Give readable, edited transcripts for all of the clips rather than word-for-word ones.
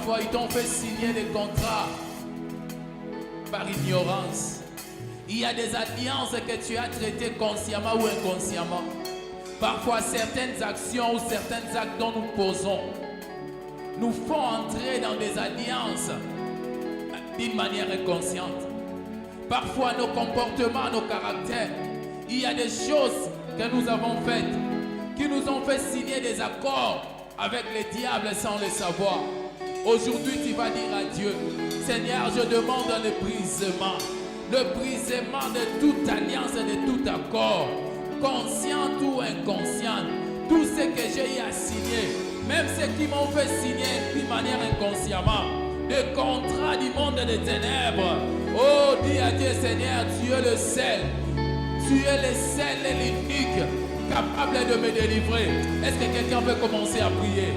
Parfois, ils t'ont fait signer des contrats par ignorance. Il y a des alliances que tu as traitées consciemment ou inconsciemment. Parfois, certaines actions ou certains actes dont nous posons nous font entrer dans des alliances d'une manière inconsciente. Parfois, nos comportements, nos caractères, il y a des choses que nous avons faites qui nous ont fait signer des accords avec les diables sans le savoir. Aujourd'hui, tu vas dire à Dieu, Seigneur, je demande le brisement de toute alliance et de tout accord, conscient ou inconscient, tout ce que j'ai eu à signer, même ceux qui m'ont fait signer d'une manière inconsciemment, des contrats du monde des ténèbres. Oh, dis à Dieu, Seigneur, tu es le seul et l'unique capable de me délivrer. Est-ce que quelqu'un peut commencer à prier?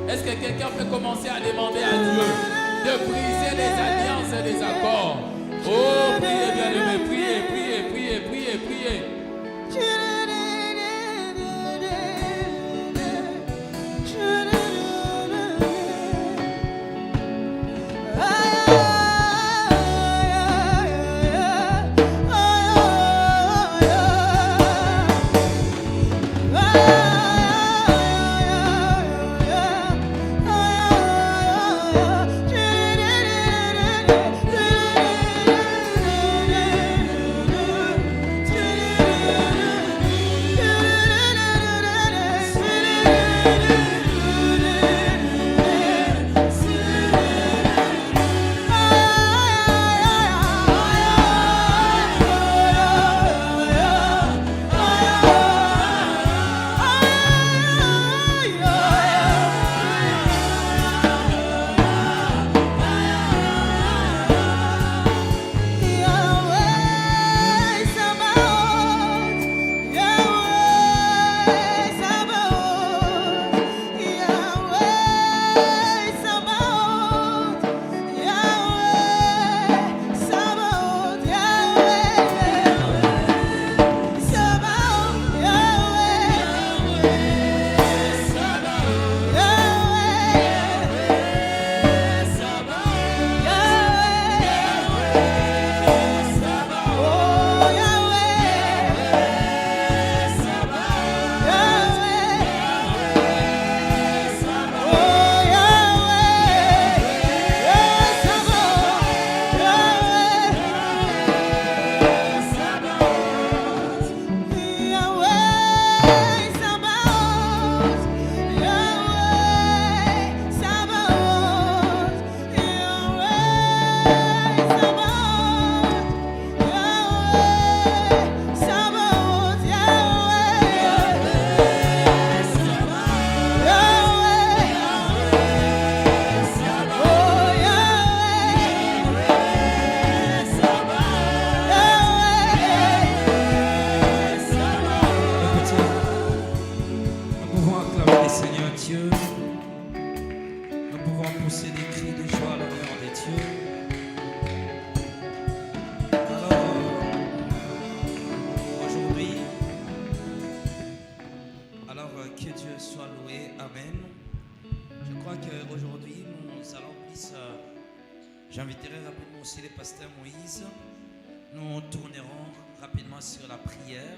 Est-ce que quelqu'un peut commencer à demander à Dieu de briser les alliances et les accords? Oh, priez bien aimé, priez, priez, priez, priez, priez. Dieu. Nous pouvons pousser des cris de joie à l'honneur de Dieu. Alors, aujourd'hui, que Dieu soit loué. Amen. Je crois qu'aujourd'hui, nous allons plus... J'inviterai rapidement aussi le pasteur Moïse. Nous tournerons rapidement sur la prière.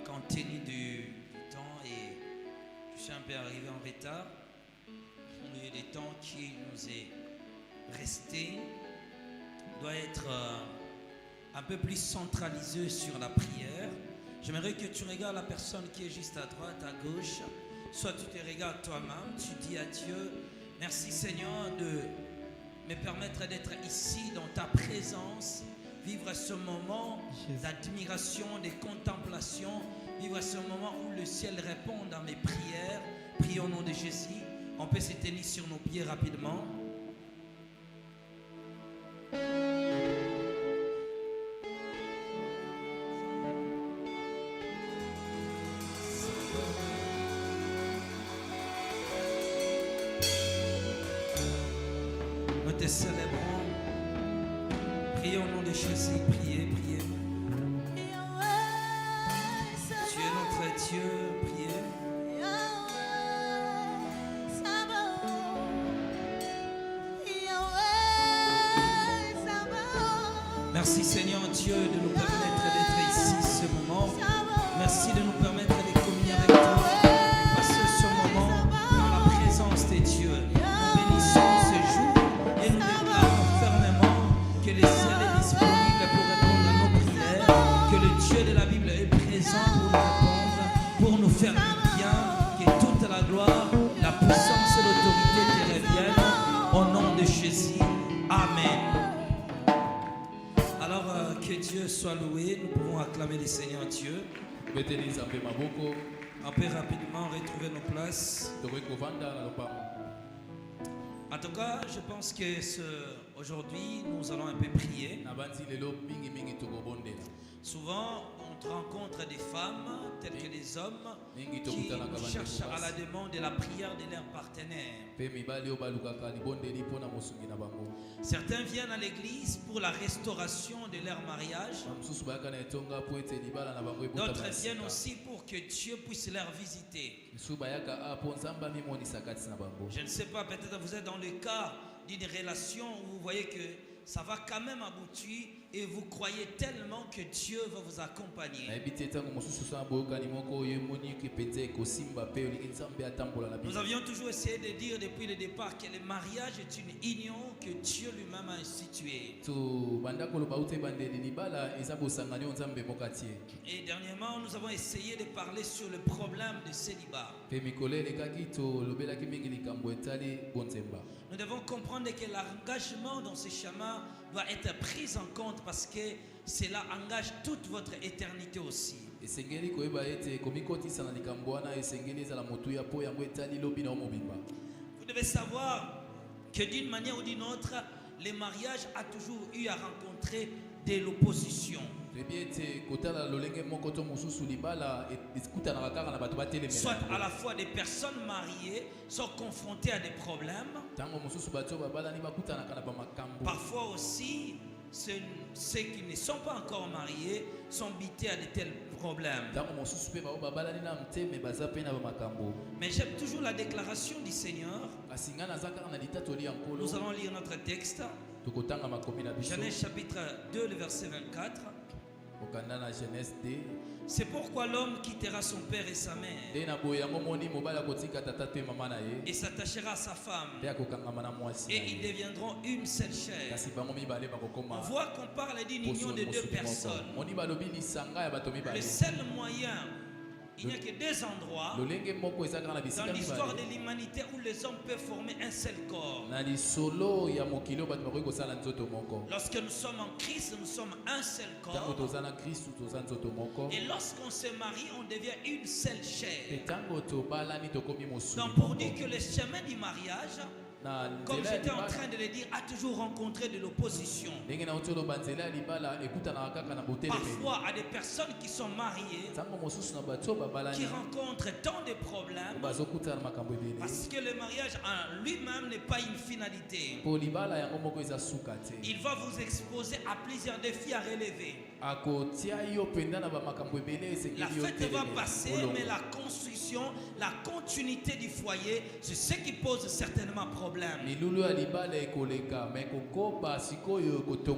Compte tenu du temps, et je suis un peu arrivé en retard. Il y a des temps qui nous est resté doit être un peu plus centralisé sur la prière. J'aimerais que tu regardes la personne qui est juste à droite, à gauche. Soit tu te regardes toi-même, tu dis à Dieu, merci Seigneur de me permettre d'être ici dans ta présence, vivre ce moment d'admiration, de contemplation, vivre ce moment où le ciel répond à mes prières. Prions au nom de Jésus. On peut se tenir sur nos pieds rapidement. Nous te célébrons. Prions au nom de Jésus. Priez, priez. Tu es notre Dieu. Priez. Merci Seigneur Dieu de nous permettre d'être ici ce moment. Merci de nous permettre de communier avec toi. Passer ce moment dans la présence de Dieu. Nous bénissons ce jour et nous déclarons fermement que le ciel est disponible pour répondre à nos prières, que le Dieu de la Bible est présent pour nous répondre, pour nous faire du bien, que toute la gloire, la puissance et l'autorité te reviennent au nom de Jésus. Amen. Que Dieu soit loué, nous pouvons acclamer le Seigneur Dieu. On peut rapidement retrouver nos places. En tout cas, je pense que aujourd'hui, nous allons un peu prier. Souvent, on rencontre des femmes, telles que des hommes, qui cherchent à la demande de la prière de leur partenaire. Certains viennent à l'église pour la restauration de leur mariage. D'autres viennent aussi pour que Dieu puisse leur visiter. Je ne sais pas, peut-être vous êtes dans le cas d'une relation où vous voyez que ça va quand même aboutir et vous croyez tellement que Dieu va vous accompagner. Nous avions toujours essayé de dire depuis le départ que le mariage est une union que Dieu lui-même a instituée. Et dernièrement, nous avons essayé de parler sur le problème du célibat. Nous devons comprendre que l'engagement dans ce chemin doit être pris en compte parce que cela engage toute votre éternité aussi. Vous devez savoir que d'une manière ou d'une autre, le mariage a toujours eu à rencontrer de l'opposition. Soit à la fois des personnes mariées sont confrontées à des problèmes. Parfois aussi, ceux qui ne sont pas encore mariés sont bités à de tels problèmes. Mais j'aime toujours la déclaration du Seigneur. Nous allons lire notre texte. Genèse chapitre 2, le verset 24. C'est pourquoi l'homme quittera son père et sa mère et s'attachera à sa femme et ils deviendront une seule chair. On voit qu'on parle d'une union de deux personnes. Le seul moyen, il n'y a que deux endroits dans l'histoire de l'humanité où les hommes peuvent former un seul corps. Lorsque nous sommes en Christ, nous sommes un seul corps. Et lorsqu'on se marie, on devient une seule chair. Donc pour dire que le chemin du mariage comme j'étais en train de le dire, a toujours rencontré de l'opposition. Parfois, à des personnes qui sont mariées, qui rencontrent tant de problèmes, parce que le mariage en lui-même n'est pas une finalité. Il va vous exposer à plusieurs défis à relever. La fête va passer, mais la construction, la continuité du foyer, c'est ce qui pose certainement problème.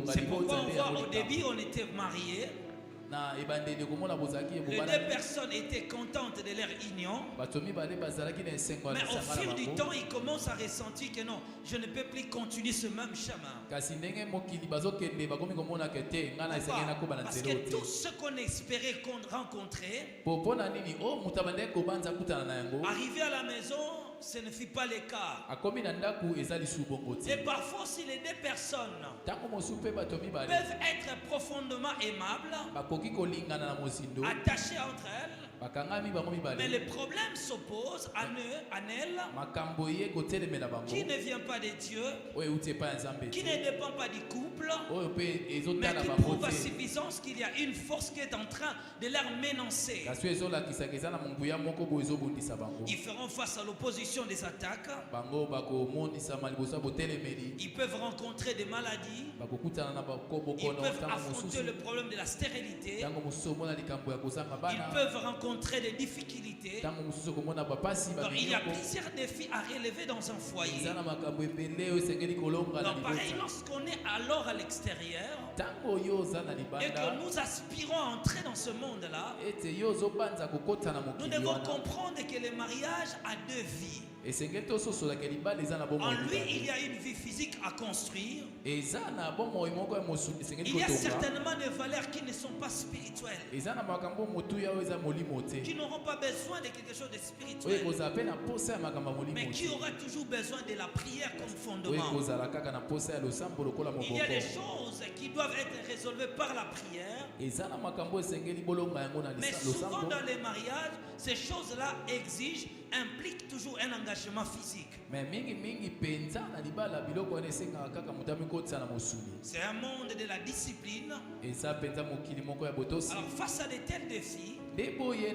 C'est pourquoi on voit au début on était mariés. Les deux personnes étaient contentes de leur union. Mais au fil du temps, ils commencent à ressentir que non, je ne peux plus continuer ce même chemin. Parce que tout ce qu'on espérait rencontrer, arrivé à la maison, ce ne fut pas le cas. Et parfois, si les deux personnes peuvent être profondément aimables, attachées entre elles, mais le problème s'oppose en elle, qui ne vient pas de Dieu, qui ne dépend pas du couple, mais qui prouve à suffisance qu'il y a une force qui est en train de leur menacer. Ils feront face à l'opposition des attaques. Ils peuvent rencontrer des maladies. Ils peuvent affronter le problème de la stérilité. Ils peuvent rencontrer des difficultés. Donc, il y a plusieurs défis à relever dans un foyer. Donc, pareil, lorsqu'on est alors à l'extérieur et que nous aspirons à entrer dans ce monde-là, nous devons comprendre que le mariage a deux vies. En lui, il y a une vie physique à construire. Il y a certainement des valeurs qui ne sont pas spirituelles, qui n'auront pas besoin de quelque chose de spirituel, mais qui aura toujours besoin de la prière comme fondement. Il y a des choses qui doivent être résolvées par la prière, mais souvent dans les mariages, ces choses-là impliquent toujours un engagement physique. C'est un monde de la discipline. Alors face à de tels défis, bien qu'aujourd'hui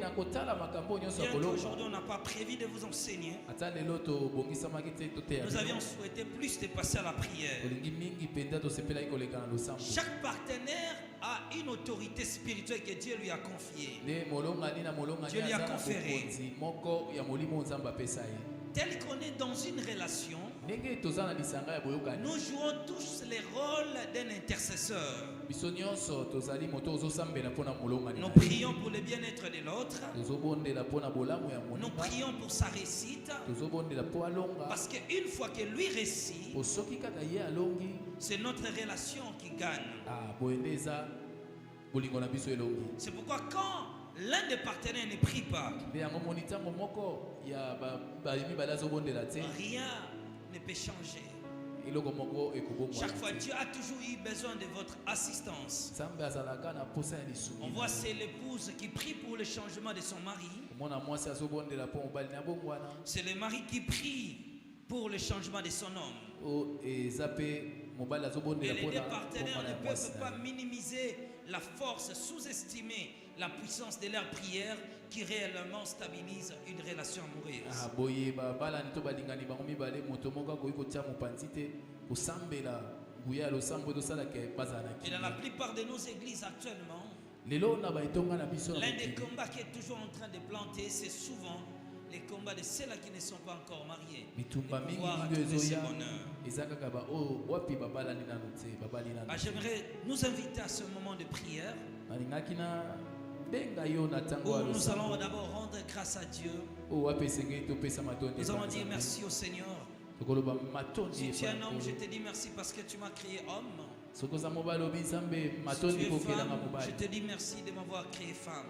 on n'a pas prévu de vous enseigner, nous avions souhaité plus de passer à la prière. Chaque partenaire a une autorité spirituelle que Dieu lui a confiée. Dieu lui a conféré. Tel qu'on est dans une relation, nous jouons tous les rôles d'un intercesseur. Nous prions pour le bien-être de l'autre. Nous prions pour sa réussite. Parce qu'une fois que lui réussit, c'est notre relation qui gagne. C'est pourquoi quand l'un des partenaires ne prie pas, rien ne peut changer. Chaque fois, Dieu a toujours eu besoin de votre assistance. On voit c'est l'épouse qui prie pour le changement de son mari. C'est le mari qui prie pour le changement de son homme. Et les deux partenaires ne peuvent pas minimiser la force, sous-estimer la puissance de leur prière qui réellement stabilise une relation amoureuse. Et dans la plupart de nos églises actuellement, l'un des combats qui est toujours en train de planter, c'est souvent les combats de ceux-là qui ne sont pas encore mariés. Pouvoir trouver ce bonheur. J'aimerais nous inviter à ce moment de prière où nous allons d'abord rendre grâce à Dieu. Nous allons dire merci au Seigneur. Si tu es un homme, je te dis merci parce que tu m'as créé homme. Si tu es femme, je te dis merci de m'avoir créé femme.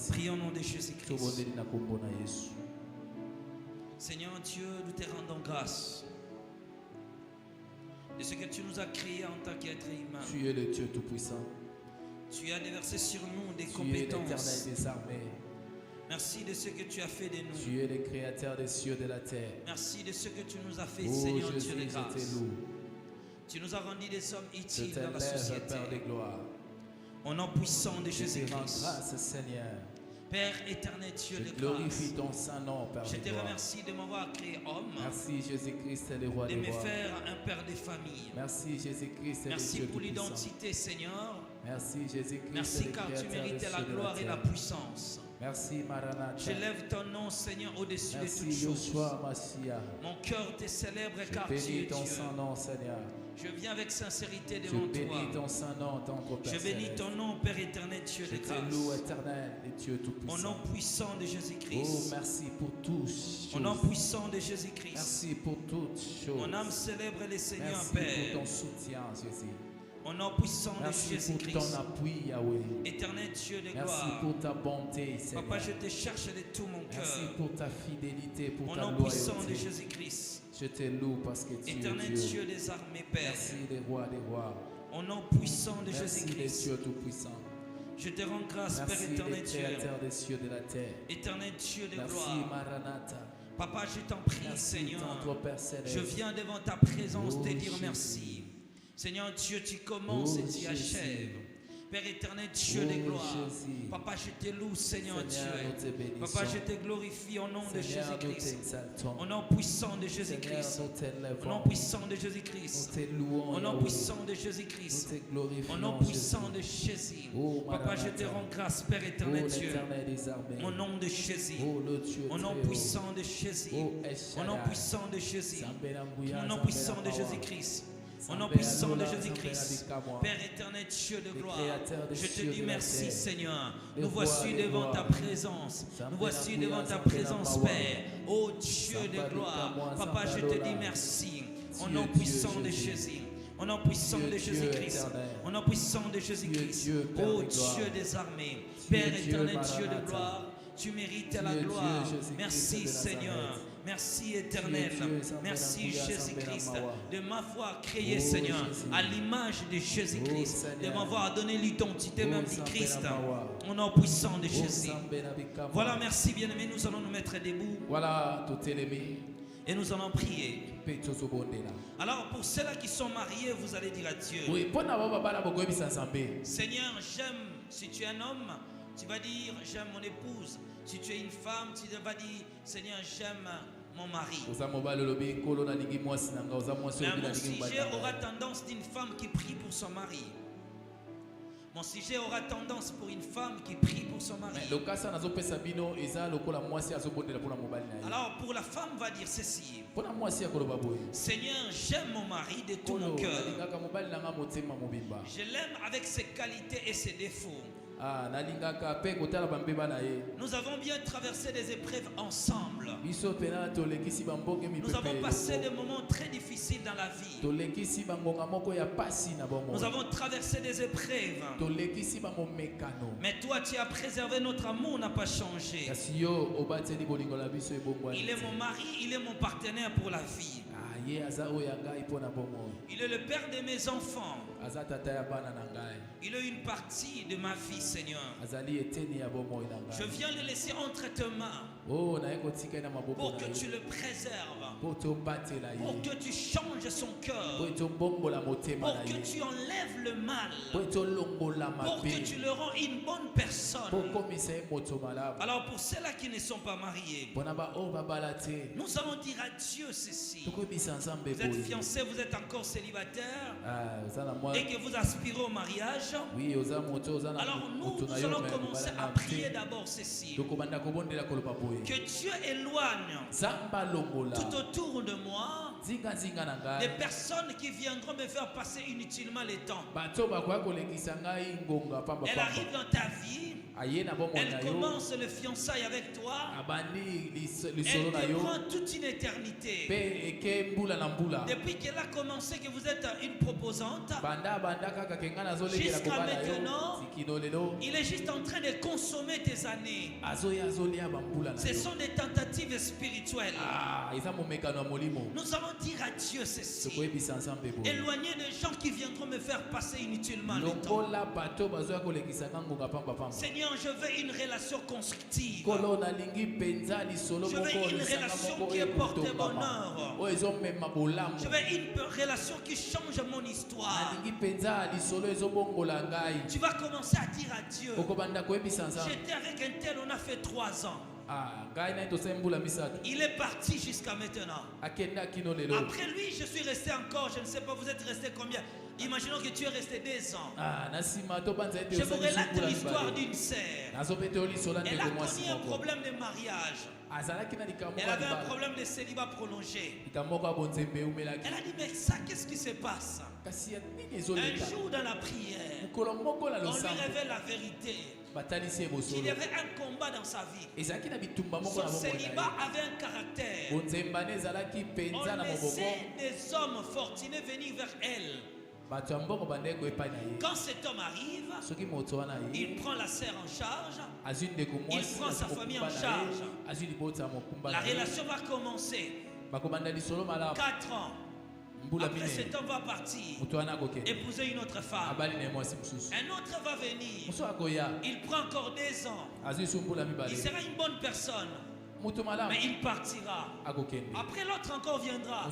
Prions au nom de Jésus-Christ. Seigneur Dieu, nous te rendons grâce de ce que tu nous as créé en tant qu'être humain. Tu es le Dieu Tout-Puissant. Tu as déversé sur nous des Tu compétences. es l'Éternel des armées. Merci de ce que tu as fait de nous. Tu es le créateur des cieux et de la terre. Merci de ce que tu nous as fait, Oh Seigneur Jésus, Dieu de je te grâce. loue. Tu nous as rendu des hommes Je utiles dans la t'élève, société. Père de gloire. Au nom puissant de Je te rends Jésus-Christ. grâce, Seigneur. Père éternel, Dieu Je de glorifie grâce. ton Saint-Nom, Père Je de te gloire. remercie de m'avoir créé homme, Merci Jésus-Christ, le roi de des me rois. faire un père de famille. Merci Jésus-Christ, le Merci Dieu pour tout-puissant. l'identité, Seigneur. Merci Jésus-Christ, Merci le car tu créateur des mérites la cieux et de gloire et la terre. puissance. Merci Maranatha. J'élève ton nom, Seigneur, au-dessus de Merci toutes choses. Yoshua Mashiach. Mon cœur te célèbre car Je tu es bénis ton Dieu. Saint-Nom, Seigneur. Je viens avec sincérité Je devant bénis toi. ton Saint-Nom en tant que Père Je bénis céleste. ton nom, Père éternel, Dieu Je de te loue, grâce. éternel et Dieu Au tout-puissant. nom puissant de Oh, Jésus-Christ. merci pour toutes Au nom choses. puissant de Jésus-Christ. Merci pour toutes choses. Mon âme célèbre le Seigneur, Merci Père. pour ton soutien, Jésus. Au nom puissant de Merci pour Jésus-Christ. ton appui, Yahweh. Éternel Dieu de Merci gloire. pour ta bonté, Seigneur. Papa, je te cherche de tout mon Merci cœur. pour ta fidélité, pour Au ta nom puissant de loyauté. Jésus-Christ. Je te loue parce que tu es Éternel Dieu. Dieu des armées, Père. Merci les rois des rois. Au nom puissant de Merci les Jésus-Christ. cieux tout-puissants. Je te rends grâce, Père Merci les éternel Dieu. créateurs des cieux et de la terre. Éternel Dieu de Merci gloire. Maranatha. Papa, je t'en prie, Merci Seigneur. tendre Père céleste. Je viens devant ta présence Oh, te dire Jésus. merci. Seigneur Dieu, tu commences Oh, et tu Jésus. achèves. Père éternel, Dieu Oh, de gloire. Jésus. Papa, je te loue, Seigneur Seigneur, nous te Dieu. bénissons. Papa, je te glorifie au nom de Seigneur, nous Jésus-Christ. t'exaltons. Au nom puissant de Seigneur, Jésus-Christ. nous Au nom t'élèvons. puissant de Nous Jésus-Christ. te louons, Au nom Yahweh. puissant de Nous Jésus-Christ. te glorifions, Au nom puissant de Jésus. Oh, Papa, je te Maranatha. rends grâce, Père Oh, éternel Dieu. l'éternel des armées. Au nom de Jésus. Oh, le Dieu Au nom très haut. puissant de Jésus. Oh, Au nom Eshadai. puissant de Jésus. Zambélambuya, Au nom puissant de Zambélamawa. Jésus-Christ. Au nom Zambéalola, puissant de Jésus-Christ. Zambélabikamoa. Père éternel, Dieu de Les gloire. créateurs des Je te cieux dis et de la merci, terre. Seigneur. Les Nous voici rois, les devant rois. ta présence. Nous voici devant ta présence, Père. Ô Dieu de gloire. Papa, je te dis merci. Au nom Dieu, puissant de Jésus. Jésus. Au nom puissant Dieu, de Dieu Jésus-Christ. éternel. Au nom puissant de Jésus-Christ. Dieu, Père Ô de gloire. Dieu des armées. Dieu, Père Dieu, éternel, Dieu de Maranatha. gloire. Tu mérites la Dieu, gloire. Dieu, Jésus-Christ Merci de Nazareth. Seigneur. Merci éternel. Dieu, Dieu, Merci Zambélambuya, Jésus-Christ Zambélamawa. de m'avoir créé, Oh, Seigneur, Jésus. à l'image de Oh, Jésus-Christ, de Seigneur. m'avoir donné l'identité Oh, même du Christ. Zambélamawa. Au nom puissant de Oh, Jésus. Zambélabikamoa. Voilà, merci bien-aimés. Nous allons nous mettre debout Voilà, tout élément. et nous allons prier. Petozobondela. Alors, pour ceux-là qui sont mariés, vous allez dire à Dieu, Oui, pour na baba bala bokoyebisa Nzambe. Seigneur, j'aime. Si tu es un homme, tu vas dire, j'aime mon épouse. Si tu es une femme, tu vas dire, Seigneur, j'aime mon mari. Oza mobali olobi nkolo nalingi mwasi na nga, oza mwasi Mais olobi mon nalingi mobali sujet na nga. aura tendance d'une femme qui prie pour son mari. Mon sujet aura tendance pour une femme qui prie pour son mari. Mais lokasa nazopesa bino eza lokola mwasi azobondela mpona mobali na ye. Alors pour la femme va dire ceci. Mpona mwasi akoloba boye. Seigneur, j'aime mon mari de tout Nkolo, mon cœur. nalingaka mobali na nga motema mobimba. Je l'aime avec ses qualités et ses défauts. Ah, nalingaka mpe kotala bambeba na ye. Nous avons bien traversé des épreuves ensemble. Biso pena tolekisi bamboke Nous avons passé des mipepe. moments très difficiles dans la vie. Tolekisi bangonga moko ya pasi na bomoi. Nous avons traversé des épreuves. Tolekisi bamomekano. Mais toi, tu as préservé notre amour, n'a pas changé. Kasi yo obateli bolingo na biso ebongwani. Il est mon mari, il est mon partenaire pour la vie. Ah, ye aza oyo ya ngai mpona bomoi. Il est le père de mes enfants. Aza tata ya bana na ngai. Il est une partie de ma vie, Seigneur. Azali eteni ya bomoi na Je ngai. viens le laisser entre tes mains Oh, naye kotika ye na maboko pour na que tu ye. le préserves, Po tobatela pour ye. que tu changes son Po cœur, tobombola motema pour na que ye. tu enlèves le mal, Po tolongola pour que mabe. tu le rends une bonne Po personne. komisa ye moto malamu. Alors pour ceux-là qui ne sont pas mariés, Mpona ba oyo babala te. nous allons dire à Dieu ceci. Tokoyebisa Nzambe Vous êtes boye. fiancés, vous êtes encore célibataire Ah, oza na mwa. et que vous aspirez au mariage. Oui, oza moto oza na Alors moto na nous yo allons me commencer kobala à na prier te. d'abord ceci. Tokobanda kobondela koloba boye. Que Dieu éloigne Nzambe longola. tout autour de moi Zinga na des ngai. personnes qui viendront me faire passer inutilement le temps. Bato bakoya kolekisa ngai ngonga pamba Elle pamba. arrive dans ta vie, Aye na bomoi na elle yo. commence le fiançailles avec toi, Abandi elle lisolo na te yo. prend toute une éternité. Pe eke Depuis qu'elle a commencé, que vous êtes une proposante, jusqu'à maintenant, il est juste en train de consommer tes années. Ce sont des tentatives spirituelles. Nous allons dire à Dieu ceci. Éloigner des gens qui viendront me faire passer inutilement le temps. Seigneur, je veux une relation constructive. Je veux une relation qui porte bonheur. Je veux une relation qui change mon histoire. Tu vas commencer à dire à Dieu, j'étais avec un tel, on a fait 3 ans. Il est parti jusqu'à maintenant. Après lui, je suis resté encore, je ne sais pas, vous êtes resté combien? Imaginons que tu es resté 2 ans. Je vous relate l'histoire d'une sœur. Elle a connu un problème de mariage. Elle avait un problème de célibat prolongé. Elle a dit, mais ça, qu'est-ce qui se passe? Un jour dans la prière, on lui révèle la vérité. Il y avait un combat dans sa vie. Son célibat avait un caractère. On laissait des hommes fortunés venir vers elle. Quand cet homme arrive, il prend la sœur en charge, il prend sa famille en charge. La relation va commencer. 4 ans. Après, cet homme va partir, épouser une autre femme. Un autre va venir. Il prend encore 2 ans. Il sera une bonne personne, mais il partira. Après, l'autre encore viendra.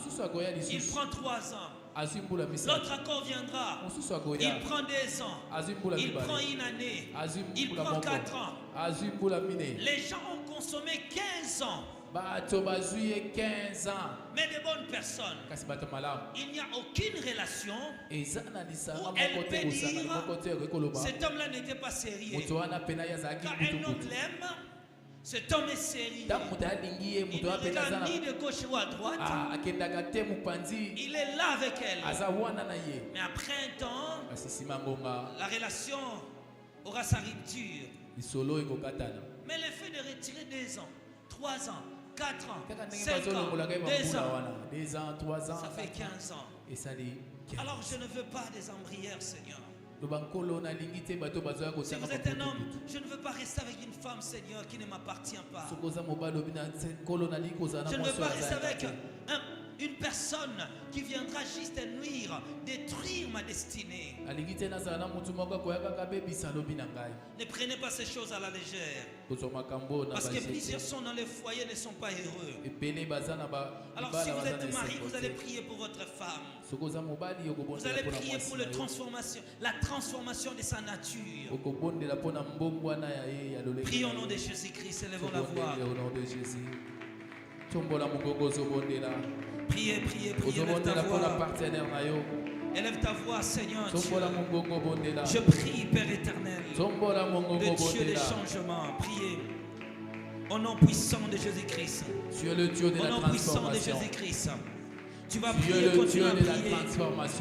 Il prend 3 ans. L'autre encore viendra. Il prend 2 ans. Il prend 1 année. Il prend 4 ans. Les gens ont consommé 15 ans. Mais de bonnes personnes. Il n'y a aucune relation où elle peut dire cet homme-là n'était pas sérieux. Quand un homme l'aime, cet homme est sérieux. Il ne regarde ni de gauche ou à droite. Il est là avec elle. Mais après un temps, la relation aura sa rupture. Mais le fait de retirer 2 ans, 3 ans, 4 ans, 5 ans, 2 ans, 3 ans, ça fait 15 ans. Alors je ne veux pas des embryères, Seigneur. Si vous êtes un homme, je ne veux pas rester avec une femme, Seigneur, qui ne m'appartient pas. Je ne veux pas rester avec une personne qui viendra juste nuire, détruire ma destinée. Ne prenez pas ces choses à la légère. Parce que plusieurs sont dans les foyers, ne sont pas heureux. Alors si vous êtes marié, vous allez prier pour votre femme. Vous allez prier pour la transformation de sa nature. Priez au nom de Jésus-Christ, élevons la voix. Priez, priez, priez, élève ta voix. Élève ta voix, Seigneur Dieu. Je prie, Père éternel, le Dieu des changements. Priez au nom puissant de Jésus-Christ. Tu es le Dieu de la transformation. Au nom puissant de Jésus-Christ. Tu vas prier, continuer à prier.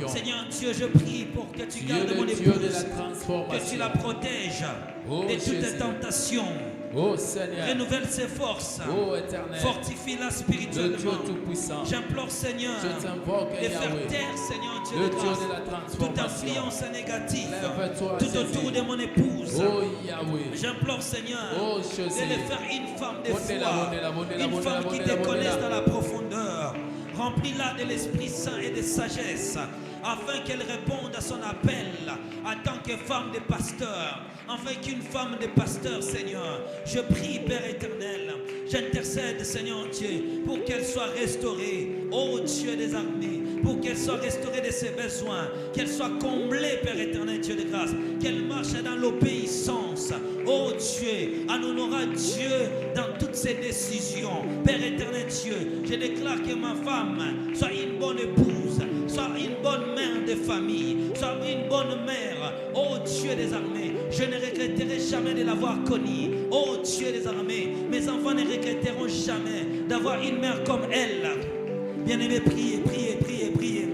Seigneur Dieu, je prie pour que tu gardes mon épouse, que tu la protèges de toutes tentations. Oh Seigneur, renouvelle ses forces, fortifie-la spirituellement. J'implore Seigneur de faire taire, Seigneur Dieu de grâce, toute influence négative tout autour de mon épouse. J'implore Seigneur de le faire une femme de foi, une femme qui te connaisse dans la profondeur. Remplis-la de l'Esprit Saint et de sagesse, afin qu'elle réponde à son appel en tant que femme de pasteur, afin qu'une femme de pasteur, Seigneur, je prie, Père éternel, j'intercède, Seigneur Dieu, pour qu'elle soit restaurée, ô Dieu des armées, pour qu'elle soit restaurée de ses besoins, qu'elle soit comblée, Père éternel, Dieu de grâce, qu'elle marche dans l'obéissance, ô Dieu, en honorant Dieu dans toutes ses décisions. Père éternel Dieu, je déclare que ma femme soit une bonne épouse, soit une bonne mère de famille, soit une bonne mère, ô Dieu des armées. Je ne regretterai jamais de l'avoir connue, ô Dieu des armées. Mes enfants ne regretteront jamais d'avoir une mère comme elle. Bien-aimés, priez, priez, priez, priez.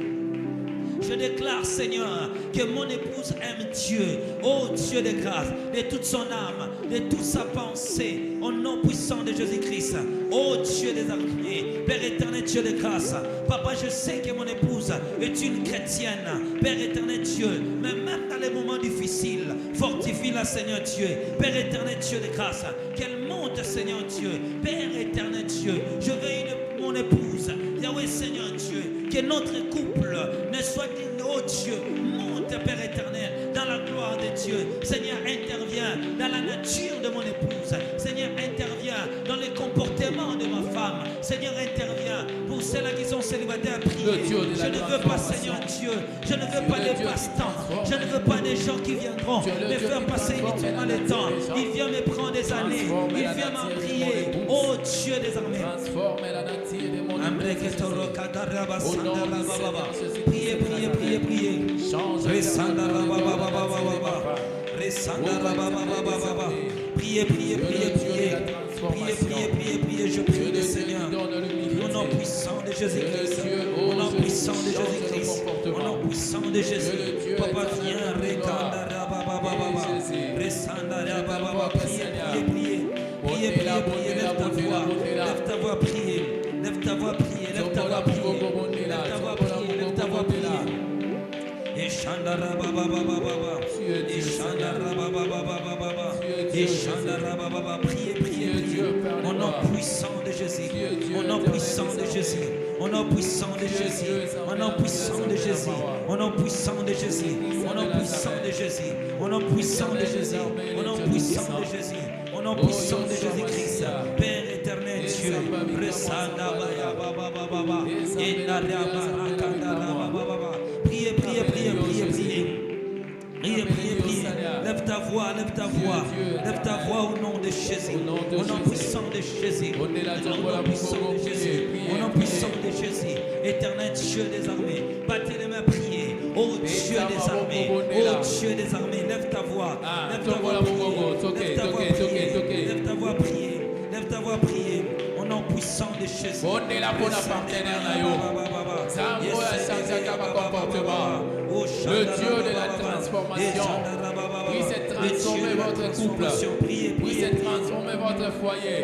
Je déclare, Seigneur, que mon épouse aime Dieu. Oh Dieu de grâce, de toute son âme, de toute sa pensée, au nom puissant de Jésus-Christ. Oh Dieu des armées, Père éternel, Dieu de grâce. Papa, je sais que mon épouse est une chrétienne. Père éternel, Dieu, mais même dans les moments difficiles, fortifie-la, Seigneur Dieu. Père éternel, Dieu de grâce, qu'elle monte, Seigneur Dieu. Père éternel, Dieu, je veux mon épouse. Yahweh, Seigneur Dieu, que notre couple ne soit qu'une, oh Dieu, monte, Père éternel, dans la gloire de Dieu. Seigneur, interviens dans la nature de mon épouse. Seigneur, interviens dans les comportements de ma femme. Seigneur, interviens pour celles qui sont célibataires, prier. Je ne veux pas, Seigneur Dieu, je ne veux pas des passe-temps. Je ne veux pas des gens qui viendront me faire passer inutilement le temps. Il vient me prendre des années. Il vient m'en prier. Oh Dieu des armées. Transforme la nature de mon épouse. Priez, priez, priez, priez. Priez, priez, priez, priez. Priez, priez, priez, priez. Je prie le Seigneur. Au nom puissant de Jésus-Christ. Au nom puissant de Jésus-Christ. Au nom puissant de Jésus. Papa, viens. Priez, priez, priez. Priez, priez, priez. Lève ta voix. Lève ta voix, priez. Lève ta voix, priez. Lève ta voix, priez. Lève ta voix, priez. Lève ta voix, priez. Et Chandara Baba Baba Baba. Et Chandara Baba Baba Baba. Et Chandara Baba Baba. Priez, priez, priez. Au nom puissant de Jésus. Au nom puissant de Jésus. Au nom puissant de Jésus. Au nom puissant de Jésus. Au nom puissant de Jésus. Au nom puissant de Jésus. Au nom puissant de Jésus. Au nom puissant de Jésus. Au nom puissant de Jésus-Christ. Père éternel Dieu. Resanda Baya Baba Baba. Et Naraba Rakandara Baba Baba. Priez, priez, priez, priez, priez. Priez, priez, priez. Lève ta voix, lève ta voix. Lève ta voix au nom de Jésus. Au nom puissant de Jésus. Au nom puissant de Jésus. Au nom puissant de Jésus. Éternel Dieu des armées. Battez les mains, priez. Oh Dieu des armées. Oh Dieu des armées. Lève ta voix. Lève ta voix, priez. Lève ta voix, priez. Lève ta voix, priez. Lève ta voix, priez. Au nom puissant de Jésus. On est là pour la partenaire là. Le Dieu de la transformation. Oui, c'est transformer votre couple. Oui, c'est transformer votre foyer.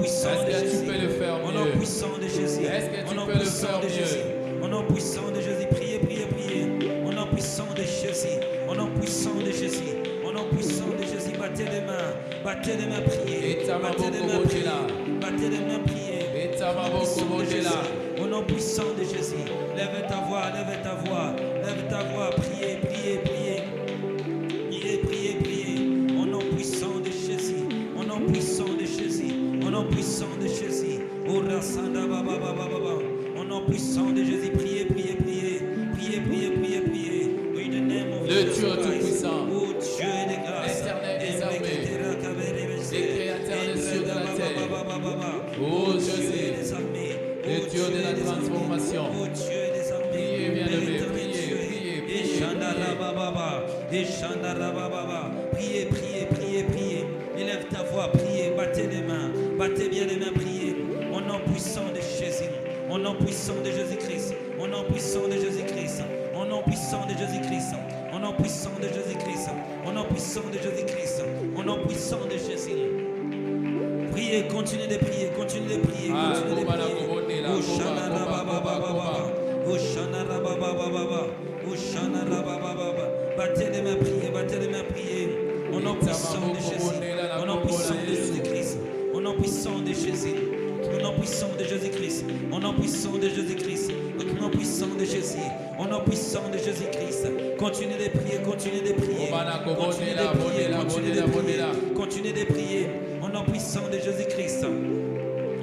Est-ce que tu peux le faire mieux? Au nom puissant de Jésus. Est-ce que tu peux le faire mieux? Au nom puissant de Jésus. Priez, priez, priez. Au nom puissant de Jésus. Au nom puissant de Jésus. Au nom puissant de Jésus. Battez les mains. Battez les mains, priez. Battez les mains, priez. Battez les mains, priez. Au nom puissant de Jésus. Lève ta voix, lève ta voix. Lève ta voix. Priez, priez, priez. Priez, priez, priez. Au nom puissant de Jésus. Au nom puissant de Jésus. Au nom puissant de Jésus. Au Rassanda Baba Baba Baba. Au nom puissant de Jésus. Priez, priez, priez. Priez, priez, priez, priez. Oui, the name of le Dieu tout-puissant. Oh Dieu de grâce. Éternel des armées. Les créateurs des cieux de la terre. Oh Jésus. Le Dieu de la transformation. Oh Dieu des armées. Priez, bien-aimés. Priez, priez, priez. Priez, priez, priez, priez. Élève ta voix, priez, battez les mains. Battez bien les mains, priez. Au nom puissant de Jésus. Au nom puissant de Jésus-Christ. Au nom puissant de Jésus-Christ. Au nom puissant de Jésus-Christ. Au nom puissant de Jésus-Christ. Au nom puissant de Jésus-Christ. Au nom puissant de Jésus. Priez, continuez de prier, continuez de prier, continuez de prier. Oshana Rababa Baba. Oshana Rababa Baba. Oshana Rababa Baba. Battez les mains, priez, battez les mains, priez. Au nom puissant de Jésus. Au nom puissant de Jésus-Christ. Au nom puissant de Jésus. Au nom puissant de Jésus-Christ. Au nom puissant de Jésus-Christ. Au nom puissant de Jésus. Au nom puissant de Jésus-Christ. Continuez de prier, continuez de prier. Continuez de prier, continuez de prier. Continuez de prier. Au nom puissant de Jésus-Christ.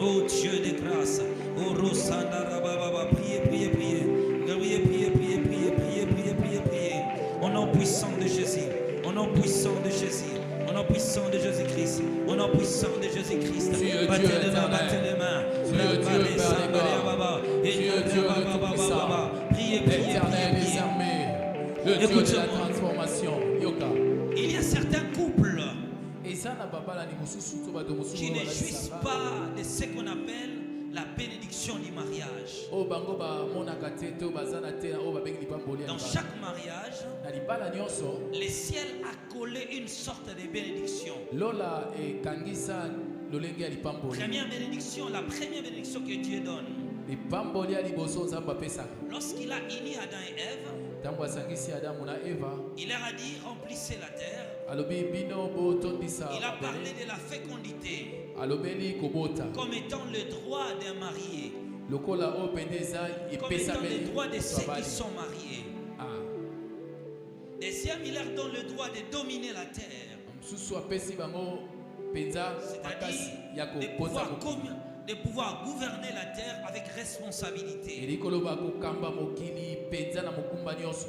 Oh Dieu de grâce. Oh Rosanda Rababa. Priez, priez, priez. Priez, priez, priez, priez, priez, priez, priez, priez. Au nom puissant de Jésus. Au nom puissant de Jésus. Au nom puissant de Jésus-Christ. Au nom puissant de Jésus-Christ. Battez les mains, battez les mains. Dieu, Père des corps. Dieu, Dieu le Tout-Puissant. Priez, priez, Éternel des priez. armées. Le Dieu de la transformation. Yoka. Il y a certains couples qui ne jouissent pas de ce qu'on appelle la bénédiction du mariage. O bango ba monaka te to bazana te o ba bengi lipamboli ya Dans libala. chaque mariage, Na libala nyonso le ciel a collé une sorte de bénédiction. lola ekangisa lolenge ya lipamboli. Première bénédiction, la première bénédiction que Dieu donne. Lipamboli ya liboso nzambe apesaka. Lorsqu'il a uni Adam et Ève, Ntango asangisi Adamu na Eva il leur a dit remplissez la terre. alobi bino botondisa Il a parlé mabele. de la fécondité Alobeli kobota comme étant le droit d'un marié, lokola o pende eza comme étant epesameli le droit de ceux qui babali. sont mariés. Ah, Deuxième, il leur donne le droit de dominer la terre, mosusu apesi bango mpenza makasi ya c'est-à-dire koponza mokili. de pouvoir gouverner la terre avec responsabilité. Eli koloba kokamba mokili mpenza na mokumba nyonso.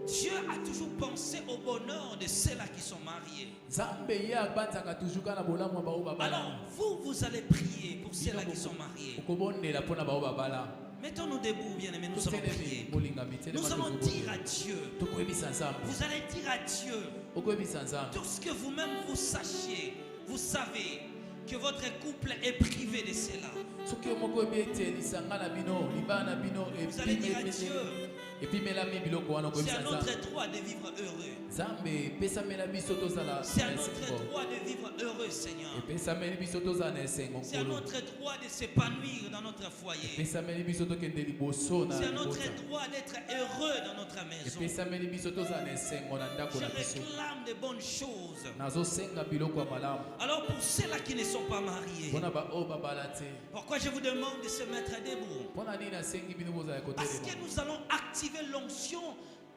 Dieu a toujours pensé au bonheur de ceux-là qui sont mariés. Nzambe ye abanzaka toujours kaka na bolamu ya bao Alors, babala. vous allez prier pour ceux-là qui sont mariés. Okobondela mpona bao babala. Mettons-nous debout, bien-aimés, nous allons Totelemi prier. molingami telema Nous allons tozobondela. dire à Dieu, Tokoyebisa Nzambe. vous allez dire à Dieu, Okoyebisa Nzambe. tout ce que vous-même vous sachiez, vous savez que votre couple est privé de cela. Soki yo moko oyebi ete lisanga na bino libala na bino Vous allez dire à Dieu, epimelami biloko wana c'est okoyebisa à Nzambe. notre droit de vivre heureux. Nzambe epesamela biso tozala C'est à na notre esengo. droit de vivre heureux, Seigneur. Epesameli biso tozala na esengo C'est à nkolo. notre droit de s'épanouir dans notre foyer. Epesameli biso tokende liboso na C'est à notre libota. droit d'être heureux dans notre maison. Epesameli biso tozala na esengo na ndako Je na biso. réclame de bonnes choses. Nazosenga biloko ya malamu Alors pour ceux-là qui ne sont pas mariés, mpona baoyo babala te. pourquoi je vous demande de se mettre debout? Mpona nini nasengi bino bozala Parce que kotelema nous allons activer l'onction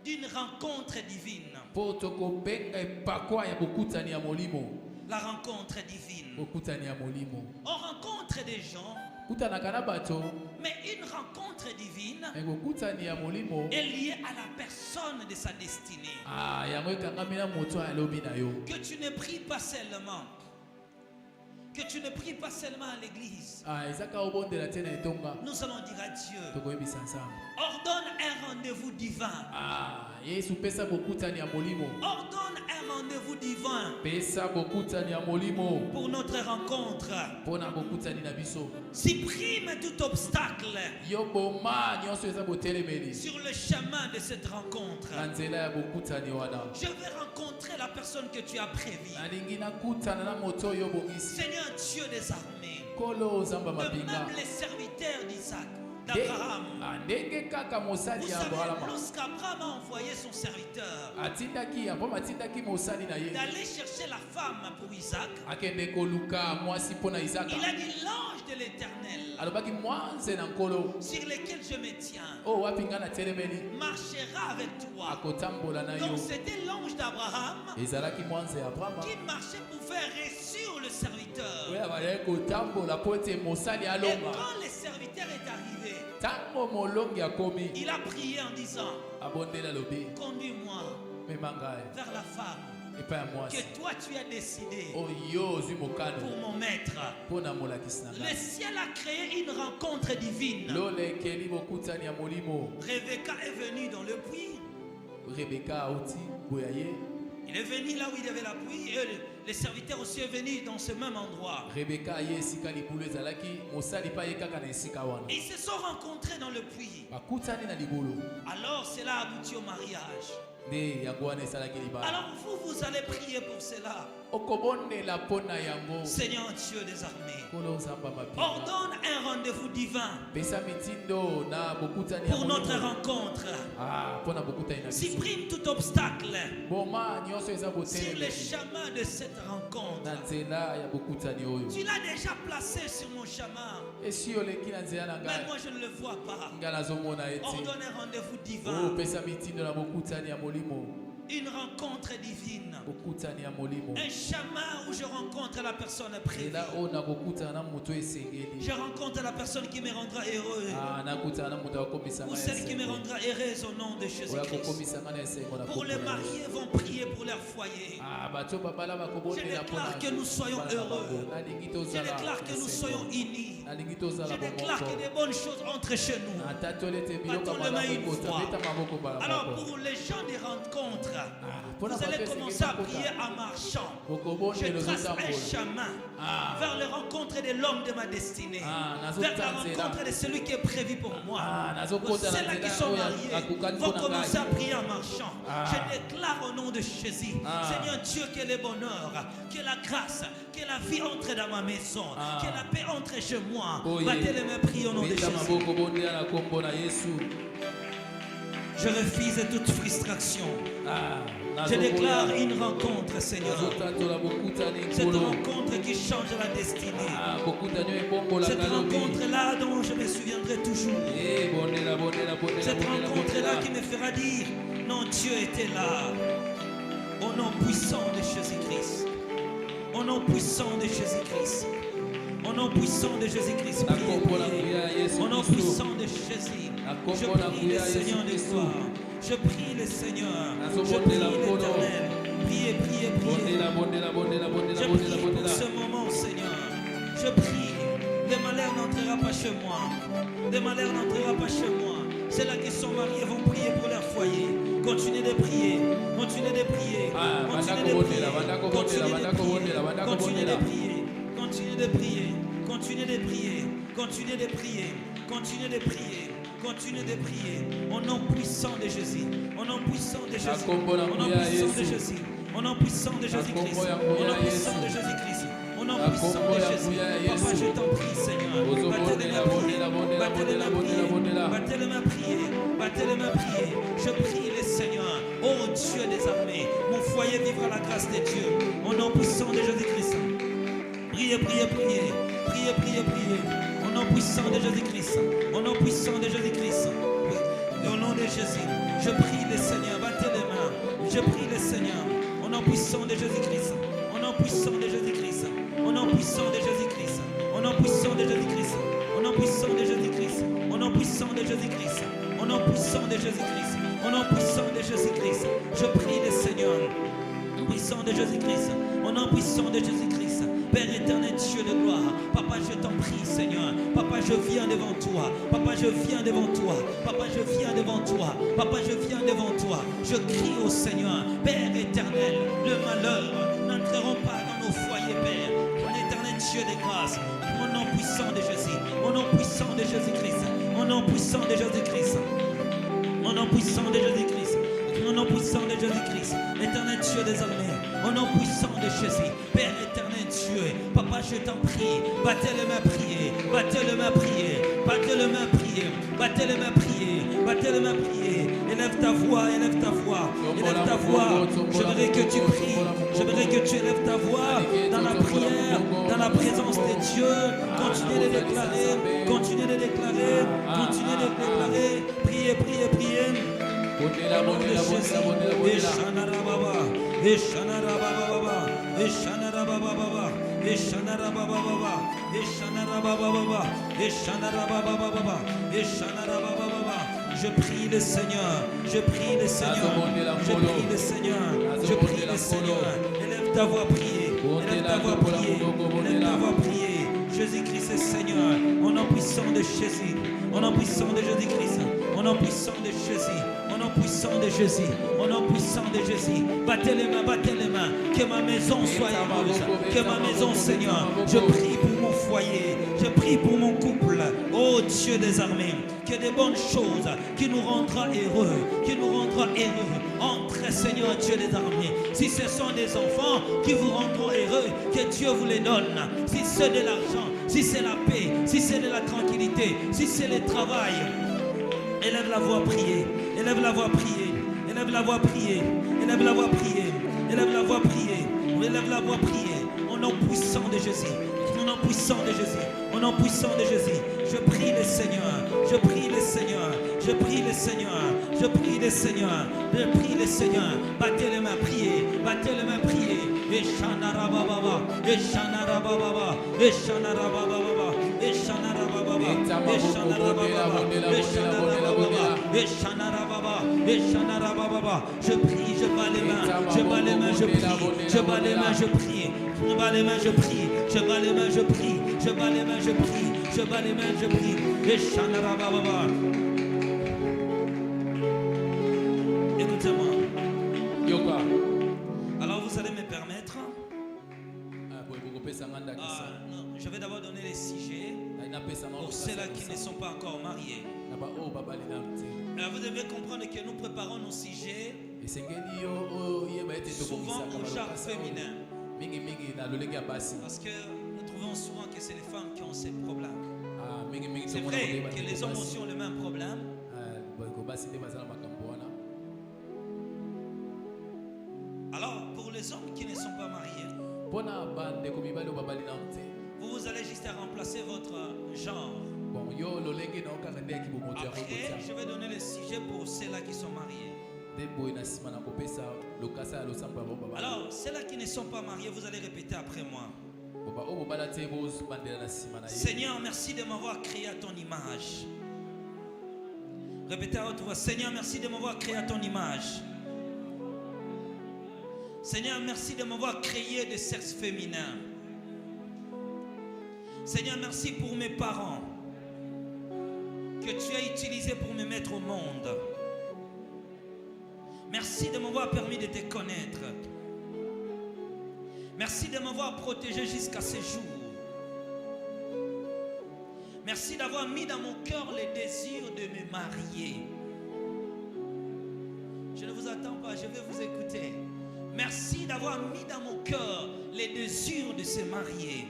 d'une rencontre divine. mpo tokobenga epakwa ya bokutani ya molimo. La rencontre divine. Bokutani ya molimo On rencontre des gens, kutanaka na bato mais une rencontre divine me bokutani ya molimo est liée à la personne de sa destinée. yango ekangami na moto alobi na yo. Que tu ne pries pas seulement. Que tu ne pries pas seulement à l'église. Ezaka obondela te na etonga. Nous allons dire à Dieu, Tokoyebisa Nzambe. ordonne un rendez-vous divin. Yesu pesa bokutani ya molimo. Ordonne un rendez-vous divin Pesa bokutani ya molimo pour notre rencontre. mpona bokutani na biso. Supprime tout obstacle Yo boma nyonso eza botelemeli sur le chemin de cette rencontre. na nzela ya bokutani wana. Je vais rencontrer la personne que tu as prévue. Nalingi nakutana na moto oyo obongisi. Seigneur Dieu des armées, Kolo ozamba de mapinga. même les serviteurs d'Isaac, d'Abraham. Ndenge kaka Vous mosali ya savez, Abrahama lorsqu'Abraham a envoyé son serviteur atindaki ya mpo atindaki mosali na ye d'aller chercher la femme pour Isaac, akende koluka mwasi mpo na Isaka. il a dit l'ange de l'Éternel Alobaki mwanze na nkolo sur lequel je me tiens oyo wapi nga na telemeli marchera avec toi. akotambola na yo. Donc c'était l'ange d'Abraham Ezalaki mwanze ya Abrahama qui marchait pour faire réussir le serviteur. oyo abalaki kotambola mpo ete mosali Et alonga. quand le serviteur est arrivé, Ntango molongi akomi il a prié en disant, abondela lobi conduis-moi mema ngai vers la femme epai ya mwasi que toi tu as décidé oyo ozwi mokano pour mon maître. mpo na molakisi na Le ngai. ciel a créé une rencontre divine. lola ekeli bokutani ya molimo. Rebecca est venue dans le puits. Rebeka auti boya ye. Il est venu là où il y avait la pluie et le serviteur aussi est venu dans ce même endroit. Rebeka aye esika libulu ezalaki mosali mpe aye kaka na esika wana. Ils se sont rencontrés dans le puits. Bakutani na libulu Alors cela aboutit au mariage. nde yango wana esalaki libala. Alors vous allez prier pour cela. Okobondela mpo na yango. Seigneur Dieu des armées, Kolo nzamba mapinga ordonne un rendez-vous divin pesa mitindo na bokutani ya pour notre molimo. rencontre. Mpo na bokutani na biso. Supprime tout obstacle Boma nyonso eza sur le botelemi chemin de cette rencontre. na nzela ya bokutani oyo. Tu l'as déjà placé sur mon chemin, esi oleki na nzela na mais ngai moi je ne le vois pas. nga nazomona ye te. Ordonne un rendez-vous divin, Opesa mitindo na bokutani ya molimo. une rencontre divine, Bokutani ya molimo. un chemin où je rencontre la personne prévue. nzela oyo nakokutana na moto esengeli. Je rencontre la personne qui me rendra heureux, nakutana na moto akokomisa ou ngai celle qui me esengo. rendra heureuse au nom de oyo Jésus-Christ. akokomisa ngai na esengo na Pour kombo les na Yesu. mariés vont prier pour leur foyer. bato babala Je bakobondela déclare que nous soyons heureux. nalingi Je tozala déclare que nous soyons unis. nalingi Je tozala déclare bomoko que des bonnes choses entrent chez nous. natatoli ete biloko Battons les mains une malamu ekota fois. beta maboko Alors balaboko. pour les gens des rencontres, vous allez commencer à prier en marchant. Je trace un chemin vers la rencontre de l'homme de ma destinée, vers la rencontre de celui qui est prévu pour moi. Celles qui sont mariés vont commencer à prier en marchant. Je déclare au nom de Jésus, Seigneur Dieu, que le bonheur, que la grâce, que la vie entre dans ma maison, que la paix entre chez moi. Battez les mains, priez au nom de Jésus. Je refuse toute frustration. Je déclare une rencontre, Seigneur. Cette rencontre qui change la destinée. Cette rencontre-là dont je me souviendrai toujours. Cette rencontre-là qui me fera dire, non, Dieu était là. Au nom puissant de Jésus-Christ. Au nom puissant de Jésus-Christ. Au nom puissant de Jésus-Christ. Au nom puissant de Jésus. Je prie le Seigneur de gloire. Je prie le Seigneur. Je prie l'Éternel. Priez, priez, priez. Je prie pour ce moment, Seigneur. Je prie. Le malheur n'entrera pas chez moi. Le malheur n'entrera pas chez moi. Celles qui sont mariées vont prier pour leur foyer. Continuez de prier. Continuez de prier. Continuez de prier. Continuez de prier. Continuez de prier. Continuez de prier. Continuez de prier. Continuez de prier. Continuez de prier. Au nom puissant de Jésus. Au nom puissant de Jésus. Au nom puissant de Jésus. Au nom puissant de Jésus-Christ. Au nom puissant de Jésus-Christ. Au nom puissant de Jésus. Papa, je t'en prie, Seigneur. Battez-les-moi prier. Battez-les-moi prier. Battez-les-moi prier. Battez-les-moi prier. Je prie le Seigneur. Oh Dieu des armées. Mon foyer vivra la grâce de Dieu. Au nom puissant de Jésus-Christ. Priez, priez, priez. Priez, priez, priez. Au nom puissant de Jésus-Christ. Au nom puissant de Jésus-Christ. Et au nom de Jésus. Je prie le Seigneur. Battez les mains. Je prie le Seigneur. Au nom puissant de Jésus-Christ. Au nom puissant de Jésus-Christ. Au nom puissant de Jésus-Christ. Au nom puissant de Jésus-Christ. Au nom puissant de Jésus-Christ. Au nom puissant de Jésus-Christ. Au nom puissant de Jésus-Christ. Au nom puissant de Jésus-Christ. Je prie le Seigneur. Au nom puissant de Jésus-Christ. Au nom puissant de Jésus-Christ. Père éternel, Dieu de gloire. Papa, je t'en prie, Seigneur. Papa, je viens devant toi. Papa, je viens devant toi. Papa, je viens devant toi. Papa, je viens devant toi. Je crie au Seigneur. Père éternel, le malheur n'entreront pas dans nos foyers, Père. Mon éternel Dieu de grâce. Au nom puissant de Jésus. Au nom puissant de Jésus-Christ. Au nom puissant de Jésus-Christ. Au nom puissant de Jésus-Christ. Au nom puissant de Jésus-Christ. Éternel Dieu des armées. Au nom puissant de Jésus. Père éternel Dieu. Papa, je t'en prie. Battez les mains, prier. Battez les mains, prier. Battez les mains, prier. Battez les mains, prier. Battez les mains, prier. Élève ta voix, élève ta voix. Élève ta voix. J'aimerais que tu pries. J'aimerais que tu élèves ta voix dans la prière, dans la présence de Dieu. Continuez de déclarer. Continuez de déclarer. Continuez de déclarer. Priez, priez, priez. Au nom de Jésus. Eshanarababa. Eshanarababa. Eshanarababa. Eshanarababa. Eshanarababa. Eshanarababa. Eshanarababa. Je prie le Seigneur. Je prie le Seigneur. Je prie le Seigneur. Je prie le Seigneur. Élève ta voix, prier. Élève ta voix, prier. Élève ta voix, prier. Jésus-Christ est Seigneur. Au nom puissant de Jésus. Au nom puissant de Jésus-Christ. Au nom puissant de Jésus. Au nom puissant de Jésus. Au nom puissant de Jésus. Battez les mains, battez les mains. Que ma maison soit heureuse. Que ma maison, Seigneur. Je prie pour mon foyer. Je prie pour mon couple. Oh Dieu des armées. Que des bonnes choses qui nous rendra heureux. Qui nous rendra heureux. Entrez, Seigneur Dieu des armées. Si ce sont des enfants qui vous rendront heureux, que Dieu vous les donne. Si c'est de l'argent, si c'est la paix, si c'est de la tranquillité, si c'est le travail. Élève la voix, prier. Élève la voix, prier. Élève la voix, prier. Élève la voix, prier. Élève la voix, prier. Élève la voix, prier. Au nom puissant de Jésus. Au nom puissant de Jésus. Au nom puissant de Jésus. Je prie le Seigneur. Je prie le Seigneur. Je prie le Seigneur. Je prie le Seigneur. Je prie le Seigneur. Battez les mains, priez. Battez les mains, priez. Eshanarababa. Eshanarababa. Eshanarababa. Eshanarababa. Eshanarababa. Je prie, je bats les mains, je bats les mains, je prie, je bats les mains, je prie, je bats les mains, je prie, je bats les mains, je prie, je bats les mains, je prie, je bats les mains, je prie. Eshanarababa. Écoutez-moi. Non, je vais d'abord donner les sujets pour ceux-là qui ne sont pas encore mariés. Vous devez comprendre que nous préparons nos sujets souvent au genre féminin. Parce que nous trouvons souvent que c'est les femmes qui ont ces problèmes. C'est vrai que les hommes aussi ont le même problème. Alors, pour les hommes qui ne sont pas mariés, vous allez juste remplacer votre genre. Après, je vais donner le sujet pour ceux-là qui sont mariés. Alors, ceux-là qui ne sont pas mariés, vous allez répéter après moi. Seigneur, merci de m'avoir créé à ton image. Répétez à haute voix. Seigneur, merci de m'avoir créé à ton image. Seigneur, merci de m'avoir créé de sexe féminin. Seigneur, merci pour mes parents que tu as utilisés pour me mettre au monde. Merci de m'avoir permis de te connaître. Merci de m'avoir protégé jusqu'à ce jour. Merci d'avoir mis dans mon cœur le désir de me marier. Je ne vous attends pas, je vais vous écouter. Merci d'avoir mis dans mon cœur le désir de se marier.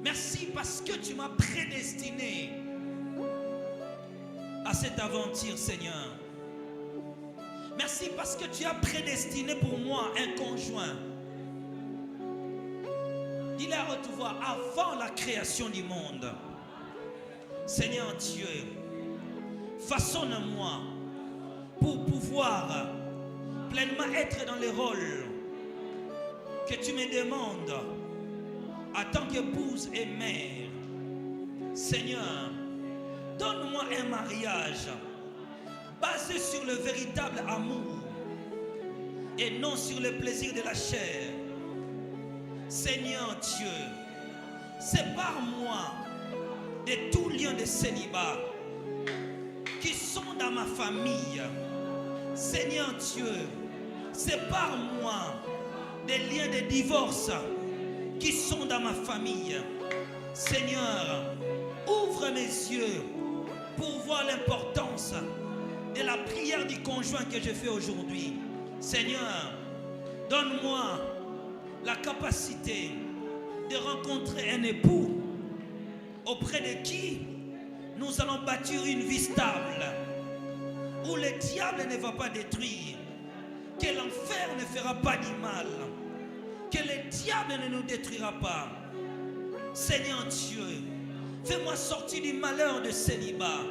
Merci parce que tu m'as prédestiné à cette aventure, Seigneur. Merci parce que tu as prédestiné pour moi un conjoint. Dis-le à haute voix, avant la création du monde. Seigneur Dieu, façonne-moi pour pouvoir pleinement être dans le rôle que tu me demandes en tant qu'épouse et mère. Seigneur, donne-moi un mariage basé sur le véritable amour et non sur le plaisir de la chair. Seigneur Dieu, sépare-moi de tout lien de célibat qui sont dans ma famille. Seigneur Dieu, sépare-moi des liens de divorce qui sont dans ma famille. Seigneur, ouvre mes yeux pour voir l'importance de la prière du conjoint que je fais aujourd'hui. Seigneur, donne-moi la capacité de rencontrer un époux auprès de qui nous allons bâtir une vie stable, où le diable ne va pas détruire, que l'enfer ne fera pas du mal, que le diable ne nous détruira pas. Seigneur Dieu, fais-moi sortir du malheur de célibat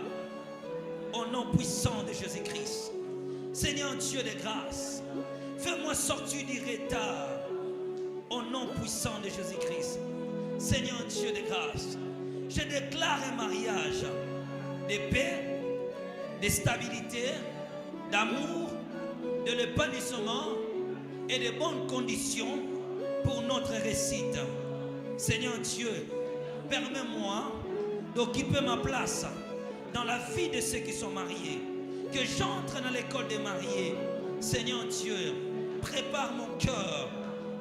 au nom puissant de Jésus-Christ. Seigneur Dieu de grâce, fais-moi sortir du retard au nom puissant de Jésus-Christ. Seigneur Dieu de grâce, je déclare un mariage de paix, de stabilité, d'amour, de l'épanouissement et de bonnes conditions pour notre réussite. Seigneur Dieu, permets-moi d'occuper ma place dans la vie de ceux qui sont mariés, que j'entre dans l'école des mariés. Seigneur Dieu, prépare mon cœur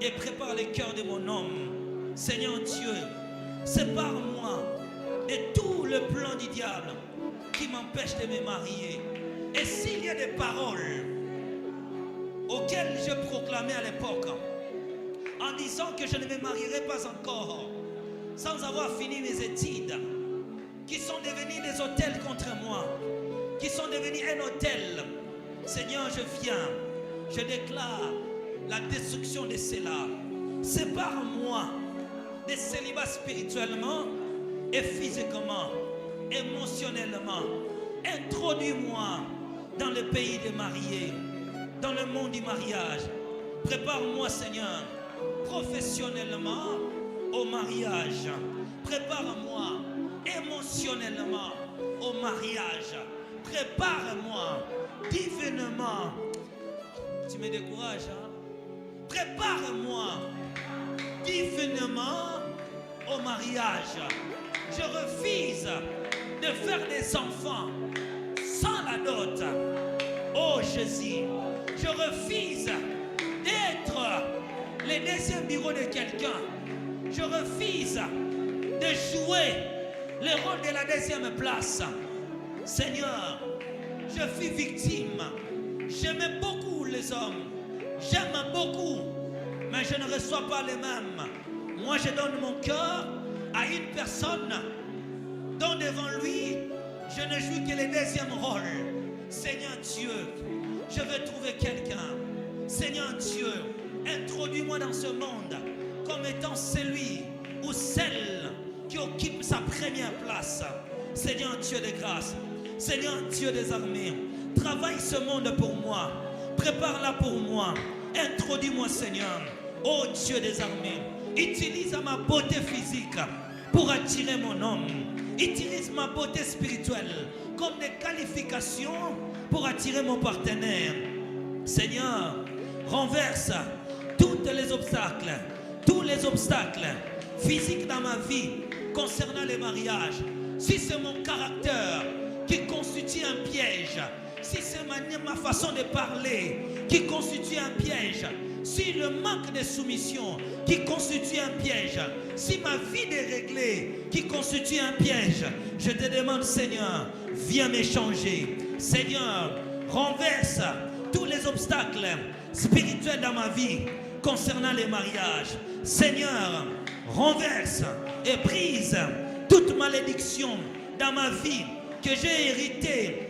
et prépare le cœur de mon homme. Seigneur Dieu, sépare-moi de tout le plan du diable qui m'empêche de me marier. Et s'il y a des paroles auxquelles je proclamais à l'époque, en disant que je ne me marierai pas encore sans avoir fini mes études, qui sont devenus des hôtels contre moi, qui sont devenus un hôtel, Seigneur, je viens, je déclare la destruction de cela. Sépare-moi des célibats spirituellement et physiquement, émotionnellement. Introduis-moi dans le pays des mariés, dans le monde du mariage. Prépare-moi, Seigneur, professionnellement au mariage. Prépare-moi émotionnellement au mariage. Prépare-moi divinement. Tu me décourages, hein? Prépare-moi divinement au mariage. Je refuse de faire des enfants sans la dot. Oh Jésus, je refuse d'être les deuxièmes bureaux de quelqu'un. Je refuse de jouer le rôle de la deuxième place. Seigneur, je suis victime. J'aime beaucoup les hommes. J'aime beaucoup, mais je ne reçois pas les mêmes. Moi, je donne mon cœur à une personne dont devant lui, je ne joue que le deuxième rôle. Seigneur Dieu, je veux trouver quelqu'un. Seigneur Dieu, introduis-moi dans ce monde comme étant celui ou celle qui occupe sa première place. Seigneur Dieu de grâce, Seigneur Dieu des armées, travaille ce monde pour moi. Prépare-la pour moi. Introduis-moi, Seigneur. Oh Dieu des armées, utilise ma beauté physique pour attirer mon homme. Utilise ma beauté spirituelle comme des qualifications pour attirer mon partenaire. Seigneur, renverse tous les obstacles physiques dans ma vie concernant les mariages. Si c'est mon caractère qui constitue un piège, si c'est ma façon de parler qui constitue un piège, si le manque de soumission qui constitue un piège, si ma vie déréglée qui constitue un piège, je te demande, Seigneur, viens m'échanger. Seigneur, renverse tous les obstacles spirituels dans ma vie concernant les mariages. Seigneur, renverse et brise toute malédiction dans ma vie que j'ai hérité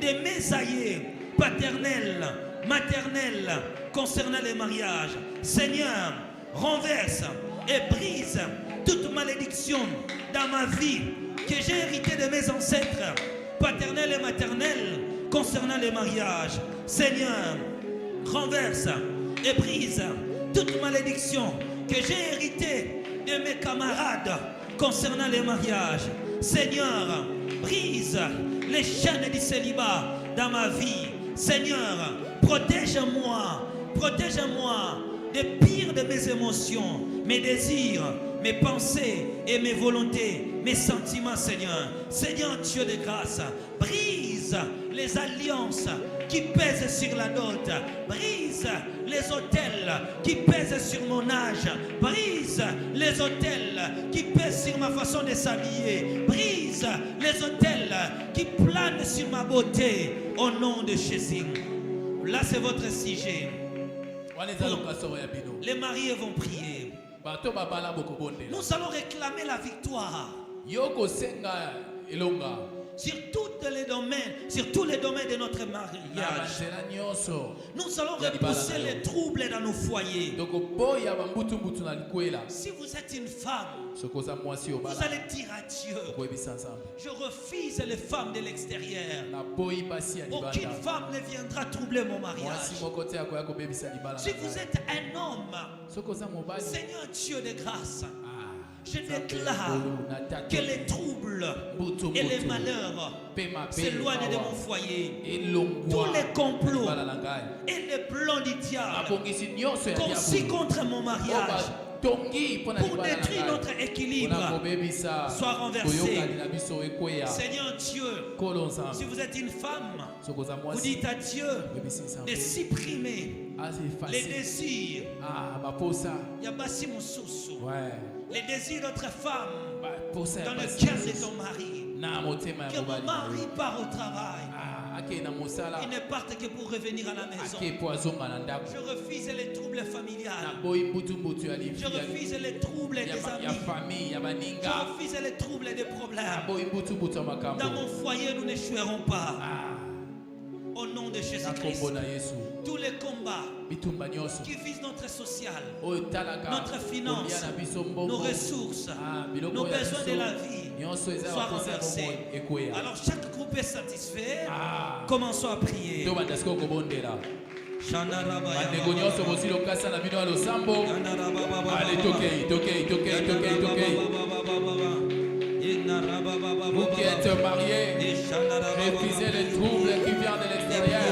de mes aïeux paternels, maternels concernant les mariages. Seigneur, renverse et brise toute malédiction dans ma vie que j'ai hérité de mes ancêtres paternels et maternels concernant les mariages. Seigneur, renverse et brise toute malédiction que j'ai hérité de mes camarades concernant les mariages. Seigneur, brise les chaînes du célibat dans ma vie. Seigneur, protège-moi des pires de mes émotions, mes désirs, mes pensées et mes volontés, mes sentiments, Seigneur. Seigneur Dieu de grâce, brise les alliances qui pèsent sur la dot, brise les autels qui pèsent sur mon âge, brise les autels qui pèsent sur ma façon de s'habiller, brise les autels qui planent sur ma beauté, au nom de Jésus. Là, c'est votre sujet. Les mariés vont prier. Nous allons réclamer la victoire sur tous les domaines de notre mariage. Nous allons repousser les troubles dans nos foyers. Si vous êtes une femme, vous allez dire à Dieu, je refuse les femmes de l'extérieur. Aucune femme ne viendra troubler mon mariage. Si vous êtes un homme, Seigneur Dieu de grâce, je déclare que les troubles et les malheurs s'éloignent de mon foyer. Tous les complots et les plans du diable conçus contre mon mariage pour détruire notre équilibre soient renversés. Seigneur Dieu, si vous êtes une femme, vous dites à Dieu de supprimer les désirs. Les désirs de notre femme dans le cœur de ton mari. Que mon mari part au travail. Il ne parte que pour revenir à la maison. Je refuse les troubles familiales. Je refuse les troubles des amis. Je refuse les troubles des problèmes. Dans mon foyer, nous n'échouerons pas. Au nom de Jésus-Christ, tous les combats qui visent notre social, notre finance, nos ressources, nos besoins de la vie soient renversés. Alors chaque groupe est satisfait. Commençons à prier. Vous qui êtes mariés, refusez les troubles qui viennent de l'extérieur.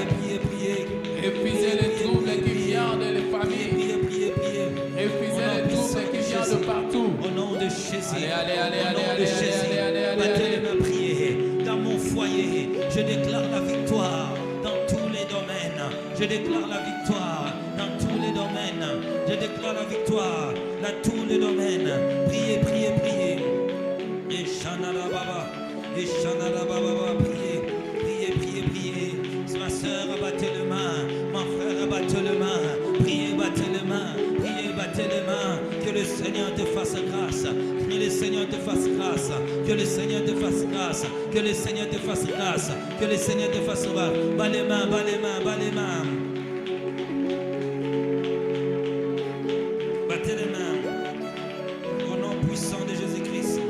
Refusez les troubles qui viennent de la famille. Refusez les troubles qui viennent de partout. Au nom de Jésus. Allez. Prier. Dans mon foyer, je déclare la victoire dans tous les domaines. Je déclare la victoire dans tous les domaines. déclare la victoire dans tous les domaines. Priez, priez, priez. Et Shanara Baba. Et Shanara Baba. Priez, priez, priez, priez. Ma soeur, battez les mains. Mon frère, battez les mains. Priez, battez les mains. Priez, battez les mains. Que le Seigneur te fasse grâce. Que le Seigneur te fasse grâce. Que le Seigneur te fasse grâce. Que le Seigneur te fasse grâce. Que le Seigneur te fasse grâce. Bas les mains, bas les mains, bas les mains. Battez les mains. Au nom puissant de Jésus-Christ.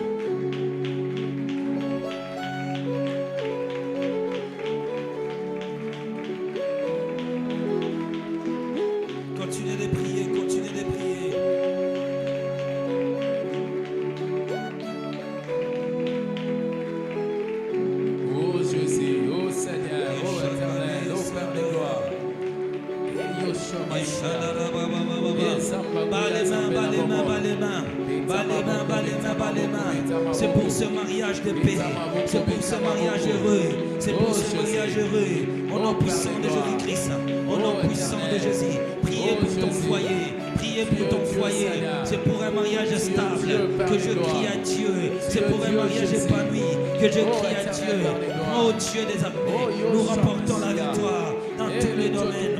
Continuez de prier, continuez de prier. Oh Jésus, oh Seigneur, oh Éternel, oh Père de gloire. C'est pour ce mariage de paix. C'est pour ce mariage heureux. C'est pour ce mariage heureux. Au nom puissant de Jésus-Christ. Au nom puissant de Jésus. Priez pour ton foyer. Priez pour ton foyer. C'est pour un mariage stable que je crie à Dieu. C'est pour un mariage épanoui que je crie à Dieu. Oh Dieu des armées, nous remportons la victoire dans tous les domaines.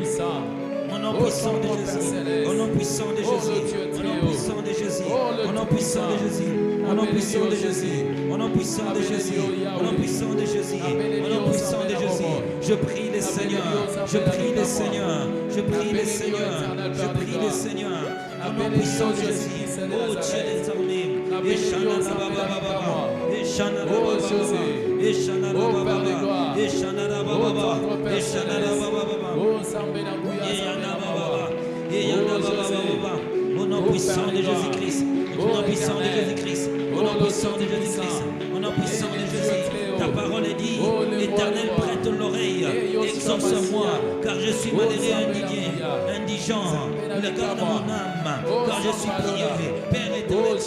Au nom puissant de Jésus, au nom puissant de Jésus, au nom puissant de Jésus, au nom puissant de Jésus, au nom puissant de Jésus, au nom puissant de Jésus, au nom puissant de Jésus, au nom puissant de Jésus. Je prie le Seigneur, je prie le Seigneur, je prie le Seigneur, je prie le Seigneur, au nom puissant de Jésus. Oh Dieu des armées, Eshana Baba Baba, Eshana Baba Baba, Eshana Baba Baba, Eshana Baba Baba, Eshana Baba Baba. Au nom puissant de Jésus-Christ, au nom puissant de Jésus-Christ, au nom puissant de Jésus-Christ, au nom puissant de Jésus. Ta parole est dit, Éternel, prête l'oreille, exauce-moi, car je suis malheureux, indigent, regarde mon âme, car je suis privé. Père éternel,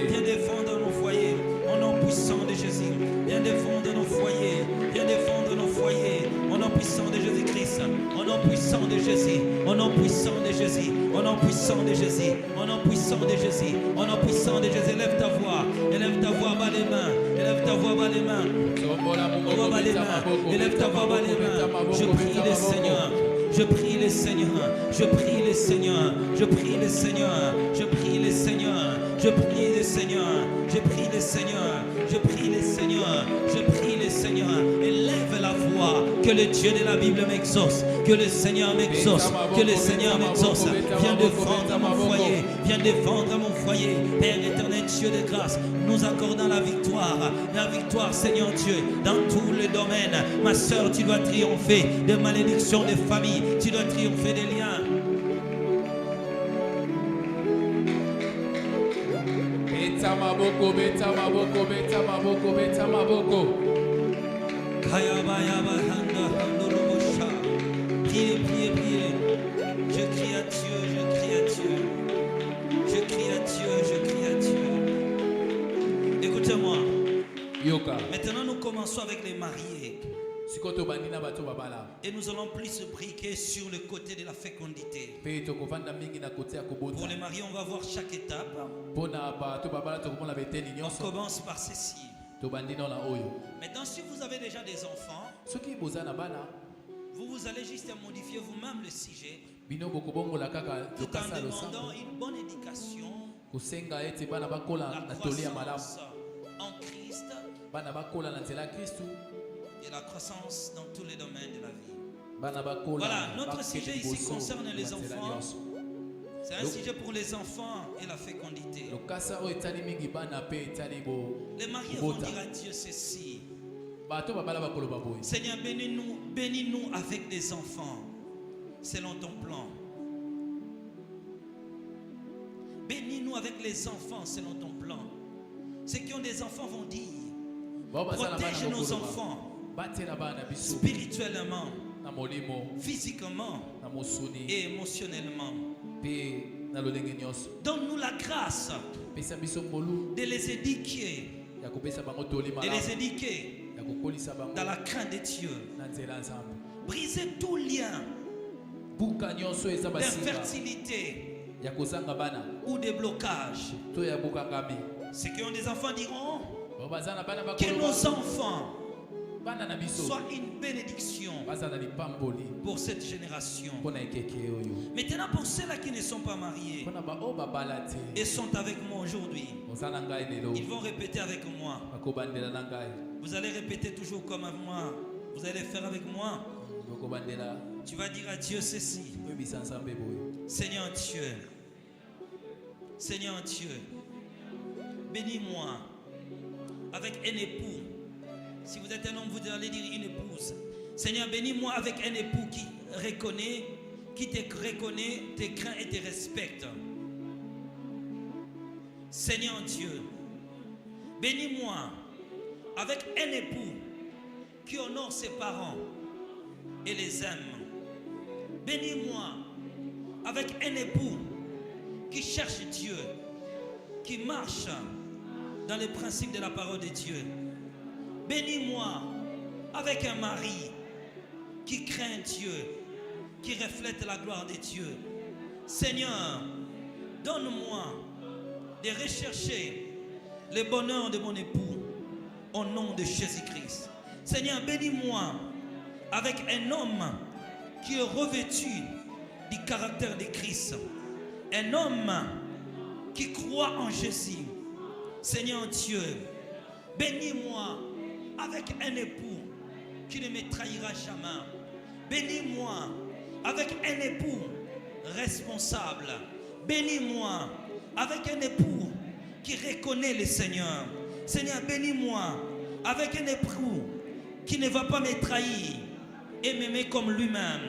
viens défendre nos foyers, au nom puissant de Jésus, viens défendre nos foyers, viens défendre nos foyers, au nom puissant de Jésus-Christ, au nom puissant de Jésus, au nom puissant de Jésus, au nom puissant de Jésus, au nom puissant de Jésus, au nom puissant de Jésus. Élève ta voix, bas les mains, élève ta voix, bas les mains, bas les mains, élève ta voix, bas les mains. Je prie le Seigneur. Je prie le Seigneur, je prie le Seigneur, je prie le Seigneur, je prie le Seigneur, je prie le Seigneur, je prie le Seigneur, je prie le Seigneur, je prie le Seigneur. Élève la voix, que le Dieu de la Bible m'exauce, que le Seigneur m'exauce, que le Seigneur m'exauce. Viens défendre mon foyer, viens défendre mon foyer. Père éternel, Dieu de grâce, nous accordons la victoire, Seigneur Dieu, dans tous les domaines. Ma soeur, tu dois triompher de malédictions de famille. Tu dois triompher des liens. Beta maboko, beta maboko, beta maboko, beta maboko. Priez, priez, priez. Je crie à Dieu, je crie à Dieu. Je crie à Dieu, je crie à Dieu. Écoutez-moi. Yoka. Maintenant, nous commençons avec les mariés. Et nous allons plus briquer sur le côté de la fécondité. Pour les mariés, on va voir chaque étape. On commence par ceci. Maintenant, si vous avez déjà des enfants, vous allez juste modifier vous-même le sujet tout en demandant une bonne éducation, la croissance en Christ et la croissance dans tous les domaines de la vie. Voilà, notre sujet ici concerne les enfants. C'est un sujet pour les enfants et la fécondité. Les mariés vont dire à Dieu ceci: Seigneur, bénis-nous avec des enfants selon ton plan. Bénis-nous avec les enfants selon ton plan. Ceux qui ont des enfants vont dire: protège nos enfants spirituellement, physiquement et émotionnellement. Donne-nous la grâce de les éduquer, dans la crainte de Dieu. Briser tout lien d'infertilité ya kozanga bana ou des blocages. to ya bokangami Ceux qui ont des enfants diront bazana bana que bakoloba nos enfants bana na biso soient une bénédiction bazana lipamboli pour cette génération. mpona ekeke oyo Maintenant, pour ceux-là qui ne sont pas mariés mpona baoyo babala te et sont avec moi aujourd'hui, oza na ngai lelo ils vont répéter avec moi. bakobandela na ngai Vous allez répéter toujours comme moi. Vous allez faire avec moi. bakobandela Tu vas dire à Dieu ceci. oyebisa nzambe boyo Seigneur Dieu, Seigneur Dieu, bénis-moi avec un époux. Si vous êtes un homme, vous allez dire une épouse. Seigneur, bénis-moi avec un époux qui reconnaît, qui te reconnaît, te craint et te respecte. Seigneur Dieu, bénis-moi avec un époux qui honore ses parents et les aime. Bénis-moi avec un époux qui cherche Dieu, qui marche dans les principes de la parole de Dieu. Bénis-moi avec un mari qui craint Dieu, qui reflète la gloire de Dieu. Seigneur, donne-moi de rechercher le bonheur de mon époux au nom de Jésus-Christ. Seigneur, bénis-moi avec un homme qui est revêtu du caractère de Christ. Un homme qui croit en Jésus. Seigneur Dieu, bénis-moi avec un époux qui ne me trahira jamais. Bénis-moi avec un époux responsable. Bénis-moi avec un époux qui reconnaît le Seigneur. Seigneur, bénis-moi avec un époux qui ne va pas me trahir et m'aimer comme lui-même.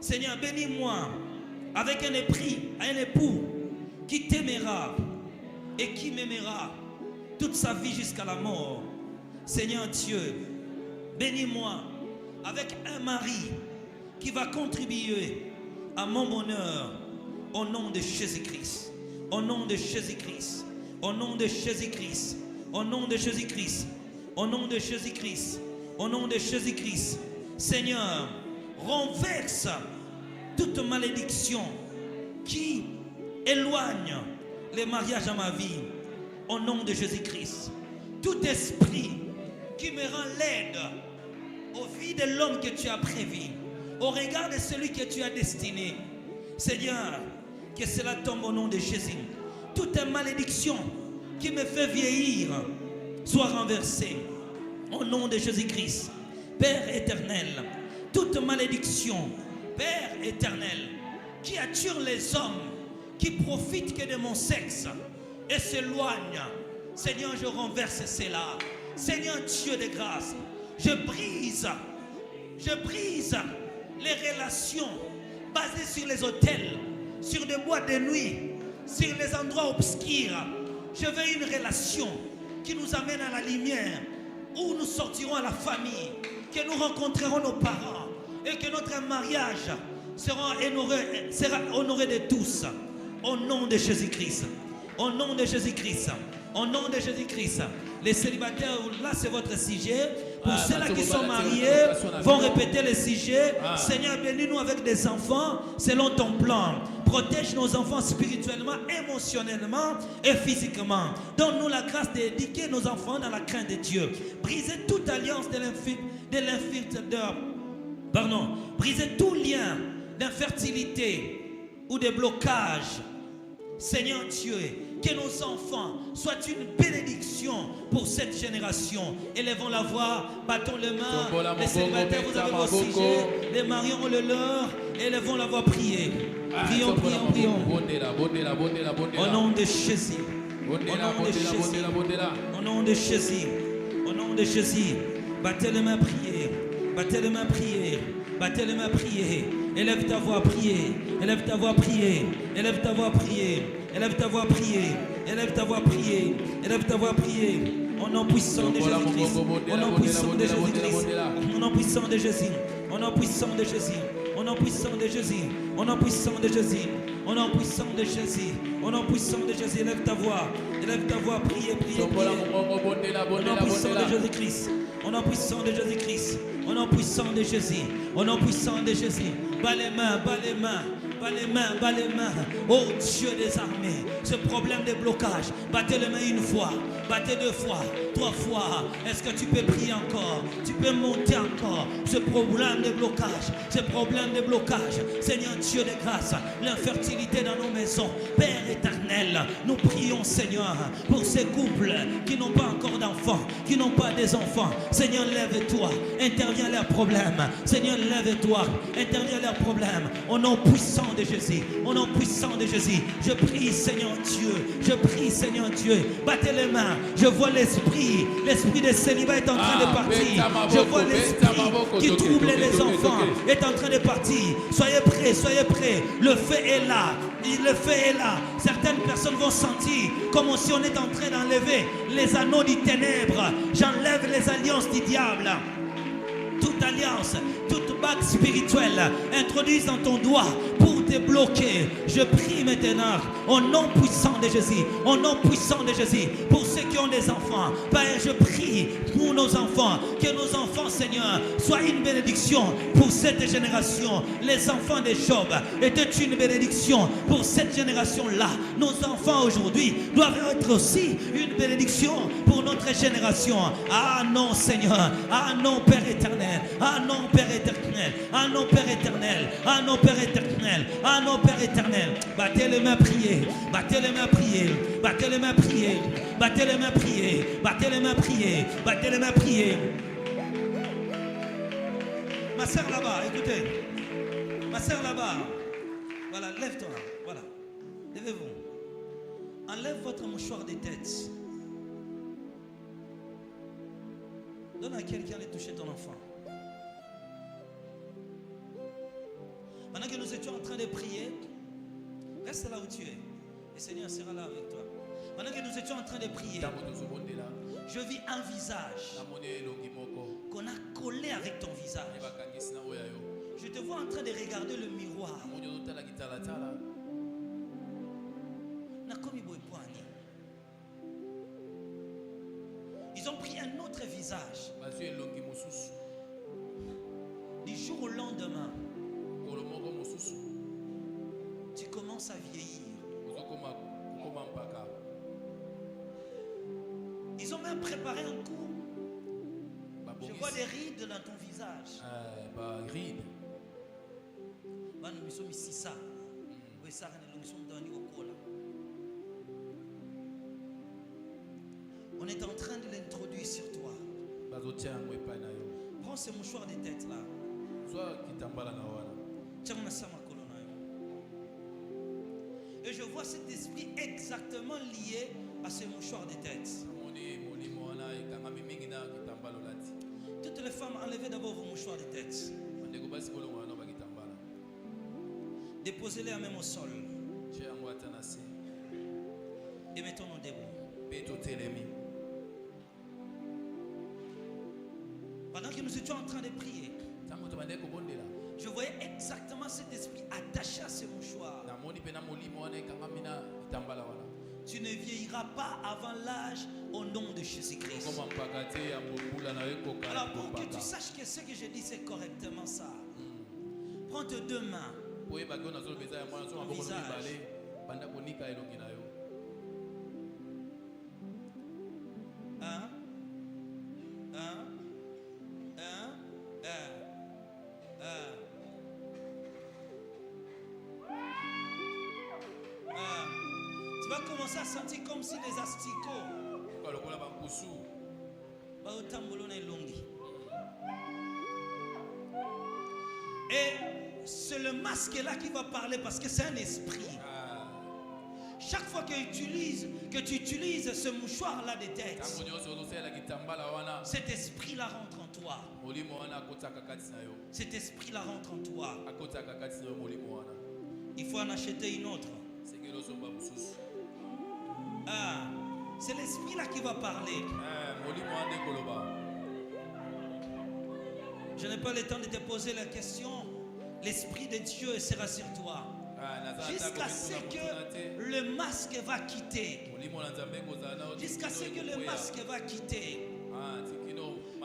Seigneur, bénis-moi avec un époux qui t'aimera et qui m'aimera toute sa vie jusqu'à la mort. Seigneur Dieu, bénis-moi avec un mari qui va contribuer à mon bonheur au nom de Jésus-Christ. Au nom de Jésus-Christ. Au nom de Jésus-Christ. Au nom de Jésus-Christ. Au nom de Jésus-Christ. Au nom de Jésus-Christ. Seigneur, renverse toute malédiction qui éloigne les mariages à ma vie. Au nom de Jésus-Christ. Tout esprit qui me rend laide au vie de l'homme que tu as prévu, au regard de celui que tu as destiné. Seigneur, que cela tombe au nom de Jésus. Toute malédiction qui me fait vieillir soit renversée au nom de Jésus-Christ. Père éternel, toute malédiction, Père éternel, qui attire les hommes qui profitent que de mon sexe et s'éloignent, Seigneur, je renverse cela. Seigneur Dieu de grâce, je brise les relations basées sur les hôtels, sur des boîtes de nuit, sur les endroits obscurs. Je veux une relation qui nous amène à la lumière, où nous sortirons à la famille, que nous rencontrerons nos parents et que notre mariage sera honoré de tous. Au nom de Jésus-Christ. Au nom de Jésus-Christ. Au nom de Jésus-Christ. Les célibataires, là c'est votre sujet. Pour ceux-là qui sont mariés, vont répéter le sujet. Seigneur, bénis-nous avec des enfants selon ton plan. Protège nos enfants spirituellement, émotionnellement et physiquement. Donne-nous la grâce d'éduquer nos enfants dans la crainte de Dieu. Brisez toute alliance de l'infidélité. Brisez tout lien d'infertilité ou de blocage. Seigneur Dieu, que nos enfants soient une bénédiction pour cette génération. Élevons la voix, battons les mains. Les célibataires, vous avez vos sujets. Les mariés ont le leur. Élevons la voix, priez. Prions, prions, prions. Au nom de Jésus. Au nom de Jésus. Au nom de Jésus. Au nom de Jésus. Battez les mains, priez. Battez les mains, priez. Battez les mains, priez. Élève ta voix, priez. Élève ta voix, priez. Élève ta voix, priez. Élève ta voix, priez. Élève ta voix, priez. Élève ta voix, priez. Au nom puissant de Jésus-Christ. Au nom puissant de Jésus-Christ. Au nom puissant de Jésus. Au nom puissant de Jésus. Au nom puissant de Jésus. Au nom puissant de Jésus. Au nom puissant de Jésus. Au nom puissant de Jésus. Élève ta voix. Élève ta voix, priez, priez, priez. Au nom puissant de Jésus-Christ. Au nom puissant de Jésus-Christ. Au nom puissant de Jésus. Au nom puissant de Jésus. Bas les mains, bas les mains. bas les mains. Oh Dieu des armées, ce problème de blocage, battez les mains une fois, battez deux fois, trois fois. Est-ce que tu peux prier encore? Tu peux monter encore. Ce problème de blocage, Seigneur Dieu de grâce, l'infertilité dans nos maisons. Père éternel, nous prions Seigneur pour ces couples qui n'ont pas encore d'enfants, qui n'ont pas des enfants. Seigneur, lève-toi, interviens leurs problèmes. Seigneur, lève-toi, interviens leurs problèmes. Au nom puissant de Jésus, au nom puissant de Jésus, je prie Seigneur Dieu, battez les mains. Je vois l'esprit de célibat est en train de partir. Je vois l'esprit qui trouble les enfants est en train de partir. Soyez prêts, le feu est là. Certaines personnes vont sentir comme si on est en train d'enlever les anneaux du ténèbre. J'enlève les alliances du diable. Toute alliance, toute bague spirituelle introduite dans ton doigt pour te bloquer. Je prie maintenant au nom puissant de Jésus, pour ceux qui ont des enfants. Père, je prie pour nos enfants, que nos enfants, Seigneur, soient une bénédiction pour cette génération. Les enfants de Job étaient une bénédiction pour cette génération-là. Nos enfants aujourd'hui doivent être aussi une bénédiction pour notre génération. Ah non, Seigneur, ah non, Père éternel. Ah non, Père éternel. Ah non, Père éternel. Ah non, Père éternel. Ah non, Père éternel. Battez les mains, priez. Battez les mains, priez. Battez les mains, priez. Battez les mains, priez. Battez les mains, priez. Battez les mains, priez. Ma soeur là-bas, écoutez. Ma soeur là-bas. Voilà, lève-toi. Voilà. Levez-vous. Enlève votre mouchoir des têtes. Donne à quelqu'un de toucher ton enfant. Pendant que nous étions en train de prier, reste là où tu es. Le Seigneur sera là avec toi. Pendant que nous étions en train de prier, je vis un visage qu'on a collé avec ton visage. Je te vois en train de regarder le miroir. Ils ont pris un autre visage. Du jour au lendemain, tu commences à vieillir. Ils ont même préparé un coup. Je vois des rides dans ton visage. On est en train de l'introduire sur toi. Prends ce mouchoir de tête là. Et je vois cet esprit exactement lié à ce mouchoir de tête. Toutes les femmes, enlevez d'abord vos mouchoirs de tête. Déposez-les même au sol. Et mettons-nous debout. Pendant que nous étions en train de prier, je voyais exactement cet esprit attaché à ce mouchoir. Tu ne vieilliras pas avant l'âge au nom de Jésus-Christ. Alors pour que tu saches que ce que je dis c'est correctement ça, prends tes deux mains, ton visage. Tu vas commencer à sentir comme si les asticots et c'est le masque là qui va parler parce que c'est un esprit. Chaque fois que tu utilises ce mouchoir là de tête, cet esprit là rentre en toi. Cet esprit là rentre en toi. Il faut en acheter une autre. C'est l'esprit là qui va parler. Je n'ai pas le temps de te poser la question. L'esprit de Dieu sera sur toi. Jusqu'à ce que le masque va quitter. Jusqu'à ce que le masque va quitter.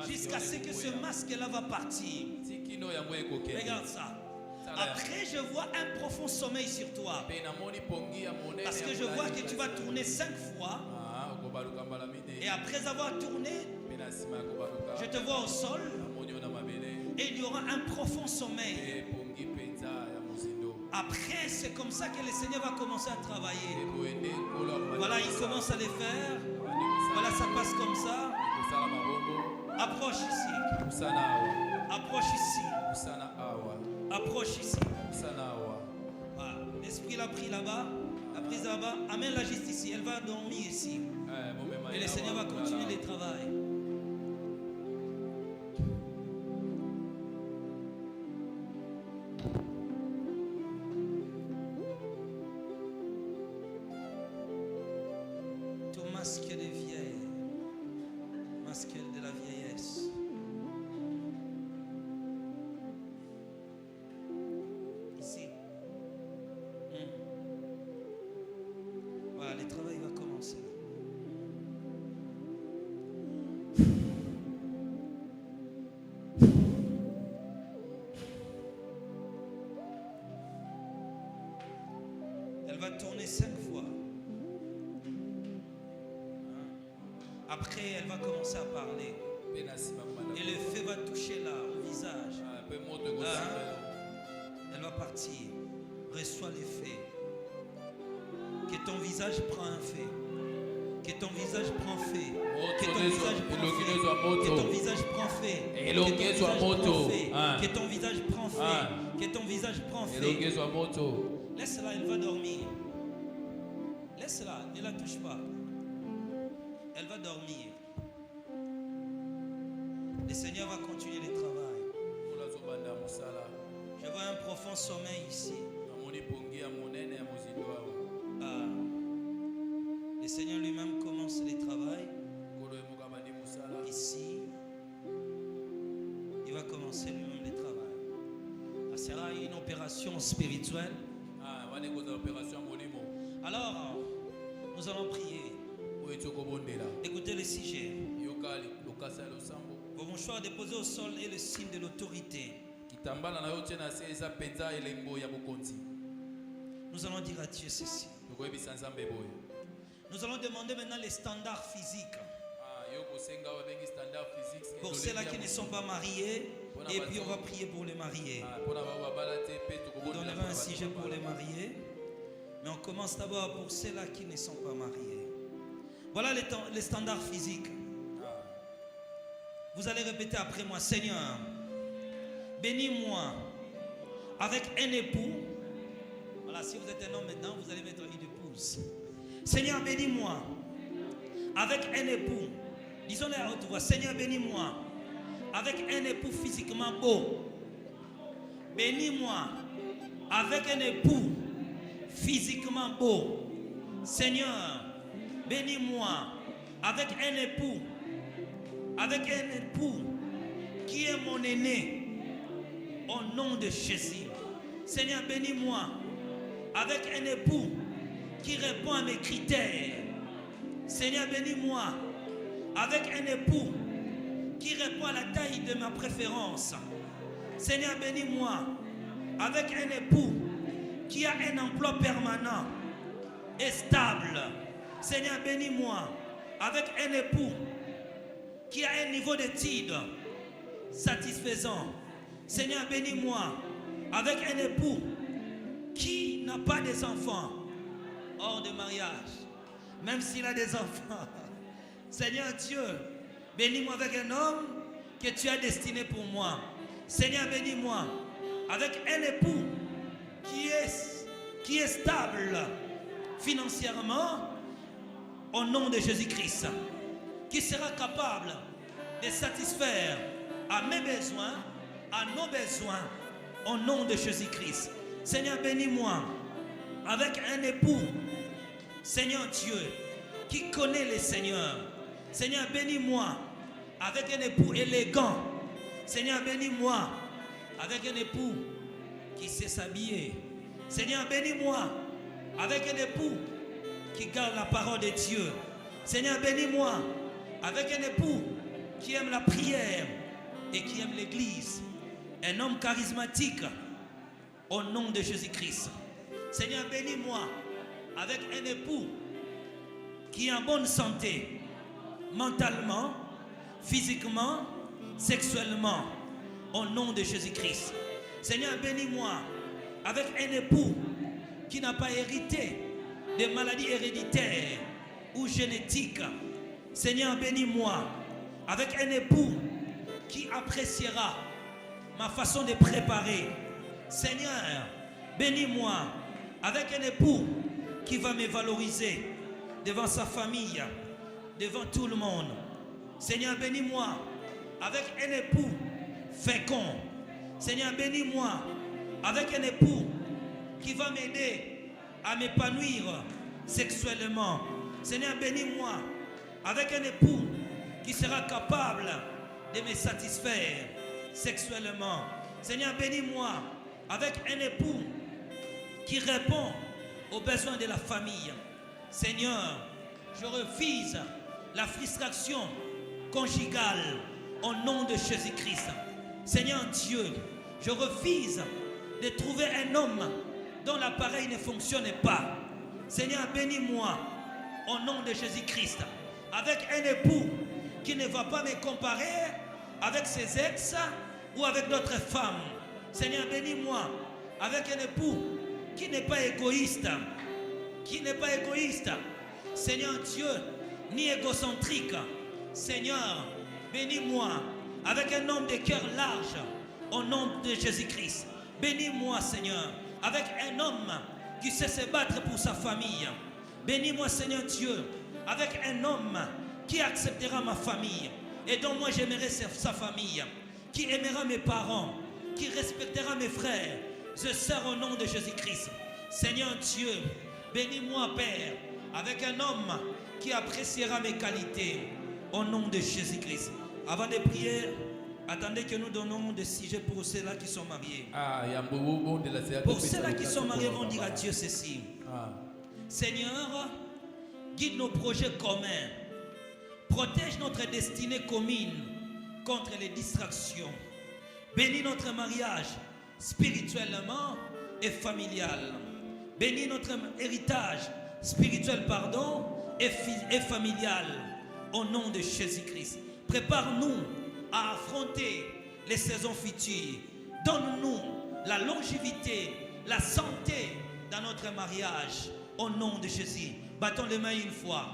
Jusqu'à ce que ce masque là va partir. Regarde ça. Après, je vois un profond sommeil sur toi. Parce que je vois que tu vas tourner 5 fois. Et après avoir tourné, je te vois au sol. Et il y aura un profond sommeil. Après, c'est comme ça que le Seigneur va commencer à travailler. Voilà, il commence à les faire. Voilà, ça passe comme ça. Approche ici. Approche ici. Approche ici. Voilà. L'esprit l'a pris là-bas. La prise là-bas. Amène-la juste ici. Elle va dormir ici. Et le Seigneur va continuer le travail. Ton masque de vieille, masque de la vieillesse. Ici. Voilà, le travail va commencer. Elle va tourner 5 fois. Après, elle va commencer à parler. Et le feu va toucher là, au visage. Elle va partir. Reçois les faits. Que ton visage prend un fait. Que ton visage prend fait. Que ton visage prend fait. Que ton visage prend fait. Que ton visage prend fait. Que ton visage prend fait. Laisse-la, elle va dormir. Laisse-la, ne la touche pas. Elle va dormir. Le Seigneur va continuer le travail. Je vois un profond sommeil ici. Le Seigneur lui-même commence le travail. Ici, il va commencer lui-même le travail. Ça sera une opération spirituelle. Alors, nous allons prier. Écoutez le sujet. Vos mouchoirs déposés au sol est le signe de l'autorité. Nous allons dire à Dieu ceci. Nous allons demander maintenant les standards physiques. Pour ceux-là qui ne sont pas mariés, et puis on va prier pour les mariés. On donnera un sujet pour les mariés. Mais on commence d'abord pour ceux-là qui ne sont pas mariés. Voilà les standards physiques. Vous allez répéter après moi. Seigneur, bénis-moi avec un époux. Voilà, si vous êtes un homme maintenant, vous allez mettre une épouse. Seigneur, bénis-moi avec un époux. Disons-le à haute voix. Seigneur, bénis-moi avec un époux physiquement beau. Bénis-moi avec un époux physiquement beau. Seigneur, bénis-moi avec un époux qui est mon aîné au nom de Jésus. Seigneur, bénis-moi avec un époux qui répond à mes critères. Seigneur, bénis-moi avec un époux qui répond à la taille de ma préférence. Seigneur, bénis-moi avec un époux qui a un emploi permanent et stable. Seigneur, bénis-moi avec un époux qui a un niveau d'études satisfaisant. Seigneur, bénis-moi avec un époux qui n'a pas des enfants hors de mariage, même s'il a des enfants. Seigneur Dieu, bénis-moi avec un homme que tu as destiné pour moi. Seigneur, bénis-moi avec un époux qui est stable financièrement au nom de Jésus-Christ, qui sera capable de satisfaire à mes besoins, à nos besoins au nom de Jésus-Christ. Seigneur, bénis-moi avec un époux, Seigneur Dieu, qui connaît le Seigneur. Seigneur, bénis-moi avec un époux élégant. Seigneur, bénis-moi avec un époux qui sait s'habiller. Seigneur, bénis-moi avec un époux qui garde la parole de Dieu. Seigneur, bénis-moi avec un époux qui aime la prière et qui aime l'église. Un homme charismatique au nom de Jésus-Christ. Seigneur, bénis-moi avec un époux qui est en bonne santé, mentalement, physiquement, sexuellement, au nom de Jésus-Christ. Seigneur, bénis-moi avec un époux qui n'a pas hérité des maladies héréditaires ou génétiques. Seigneur, bénis-moi avec un époux qui appréciera ma façon de préparer. Seigneur, bénis-moi avec un époux qui va me valoriser devant sa famille, devant tout le monde. Seigneur, bénis-moi avec un époux fécond. Seigneur, bénis-moi avec un époux qui va m'aider à m'épanouir sexuellement. Seigneur, bénis-moi avec un époux qui sera capable de me satisfaire sexuellement. Seigneur, bénis-moi avec un époux qui répond aux besoins de la famille. Seigneur, je refuse la frustration conjugale au nom de Jésus-Christ. Seigneur Dieu, je refuse de trouver un homme dont l'appareil ne fonctionne pas. Seigneur, bénis-moi au nom de Jésus-Christ avec un époux qui ne va pas me comparer avec ses ex ou avec d'autres femmes. Seigneur, bénis-moi avec un époux qui n'est pas égoïste, Seigneur Dieu, ni égocentrique. Seigneur, bénis-moi avec un homme de cœur large au nom de Jésus-Christ. Bénis-moi, Seigneur, avec un homme qui sait se battre pour sa famille. Bénis-moi, Seigneur Dieu, avec un homme qui acceptera ma famille et dont moi j'aimerai sa famille, qui aimera mes parents, qui respectera mes frères, je sers au nom de Jésus-Christ. Seigneur Dieu, bénis-moi, Père, avec un homme qui appréciera mes qualités au nom de Jésus-Christ. Avant de prier, attendez que nous donnons des sujets pour ceux-là qui sont mariés. Pour ceux-là qui sont mariés, vont dire à Dieu ceci. Seigneur, guide nos projets communs. Protège notre destinée commune contre les distractions. Bénis notre mariage spirituellement et familial. Bénis notre héritage spirituel, et familial au nom de Jésus-Christ. Prépare-nous à affronter les saisons futures. Donne-nous la longévité, la santé dans notre mariage au nom de Jésus. Battons les mains une fois,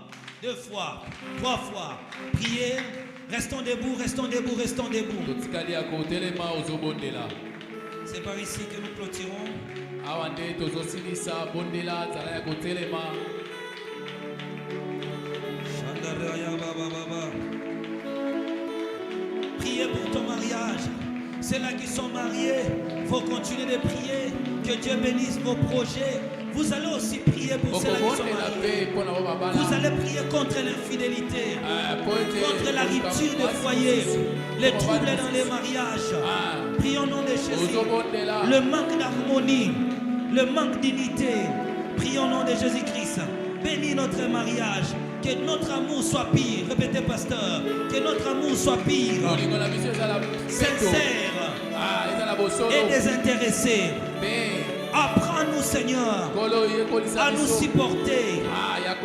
2 fois, 3 fois. Priez. Restons debout, restons debout, restons debout. C'est par ici que nous clôturons. Priez pour ton mariage. Ceux-là qui sont mariés, il faut continuer de prier. Que Dieu bénisse vos projets. Vous allez aussi prier pour ceux-là qui sont mariés. Vous allez prier contre l'infidélité, contre la rupture des foyers, les troubles dans les mariages. Prions au nom de Jésus. Le manque d'harmonie, le manque d'unité. Prions au nom de Jésus-Christ. Bénis notre mariage. Que notre amour soit pire. Répétez, pasteur. Que notre amour soit pire. Sincère et désintéressé. Apprends-nous, Seigneur, à nous supporter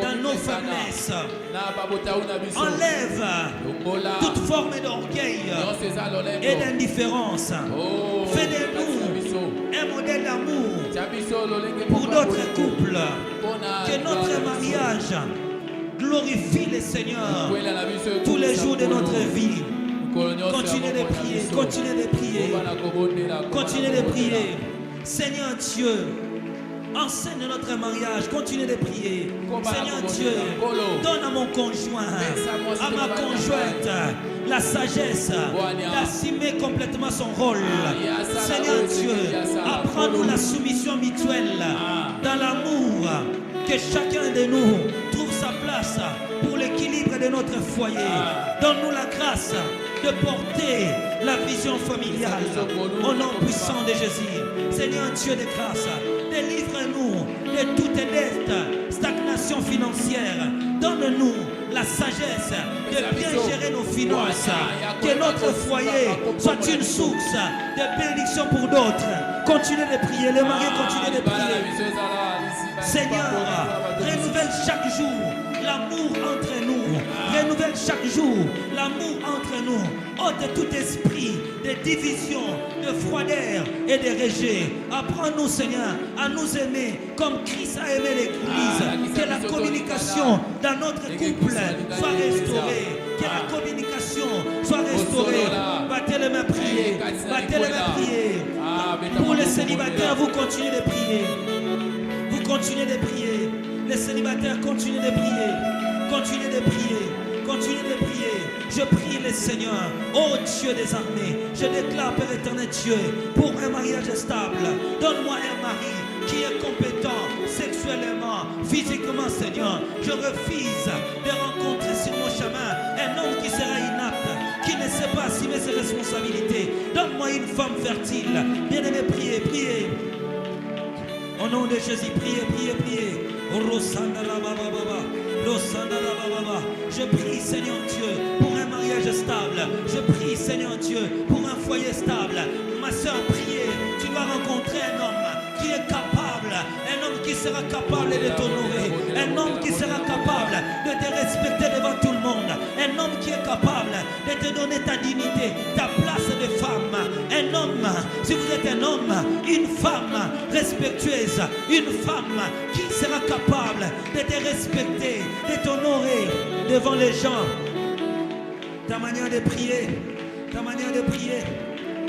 dans nos faiblesses. Enlève toute forme d'orgueil et d'indifférence. Fais de nous un modèle d'amour pour d'autres couples. Que notre mariage glorifie le Seigneur tous les jours de notre vie. Continuez de prier, continuez de prier, continuez de prier. Seigneur Dieu, enseigne notre mariage, continuez de prier. Seigneur Dieu, donne à mon conjoint, à ma conjointe, la sagesse d'assumer complètement son rôle. Seigneur Dieu, apprends-nous la soumission mutuelle dans l'amour, que chacun de nous trouve sa place pour l'équilibre de notre foyer. Donne-nous la grâce de porter la vision familiale au nom puissant de Jésus. Seigneur Dieu de grâce, délivre-nous de toute dette, stagnation financière. Donne-nous la sagesse de bien gérer nos finances. Que notre foyer soit une source de bénédiction pour d'autres. continuez de prier. Les mariés, continuez de prier. Seigneur, renouvelle chaque jour l'amour entre nous. Renouvelle chaque jour l'amour entre nous. Ôte tout esprit de division, de froideur et de rejet. Apprends-nous, Seigneur, à nous aimer comme Christ a aimé l'Église. Que la communication dans notre couple soit restaurée. Que la communication soit restaurée. Battez les mains, priez. Battez les mains, priez. Pour les célibataires, vous continuez de prier. Vous continuez de prier. Les célibataires, continuez de prier. Continuez de prier. Continuez de prier. Je prie le Seigneur, ô Dieu des armées. Je déclare, Père éternel Dieu, pour un mariage stable, donne-moi un mari qui est compétent sexuellement, physiquement, Seigneur. Je refuse de rencontrer sur mon chemin un homme qui sera inapte, qui ne sait pas assumer ses responsabilités. Donne-moi une femme fertile. Bien-aimé, priez, priez. Au nom de Jésus, priez, priez, priez. Je prie, Seigneur Dieu, pour un mariage stable. Je prie, Seigneur Dieu, pour un foyer stable. Ma soeur, priez. Tu vas rencontrer un homme qui est capable, un homme qui sera capable de t'honorer, un homme qui sera capable de te respecter devant tout le monde, un homme qui est capable de te donner ta dignité, ta place de femme, un homme, si vous êtes un homme, une femme respectueuse, une femme qui sera capable de te respecter, de t'honorer devant les gens. Ta manière de prier,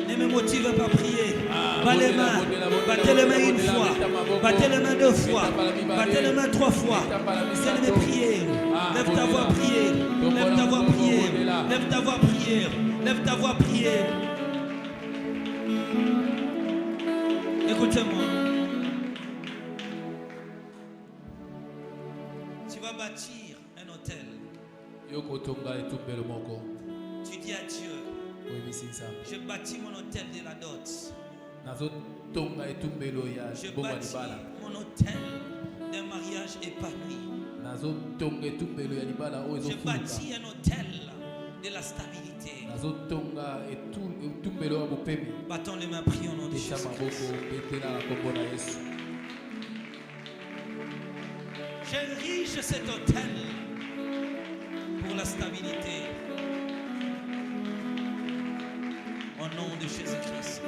ne me motive pas à prier. Battez les mains une fois, battez les mains deux fois, battez les mains trois fois. C'est de prier. Lève ta voix, prier. Lève ta voix, prier. Lève ta voix, prier. Lève ta voix, prier. Écoutez-moi. Tu vas bâtir un hôtel. Tu dis à Dieu, je bâtis mon hôtel de la dot. Je bâtis mon hôtel d'un mariage épanoui. Je bâtis un hôtel de la stabilité. Battons les mains, prions au nom de Jésus. J'érige cet hôtel pour la stabilité. Au nom de Jésus-Christ.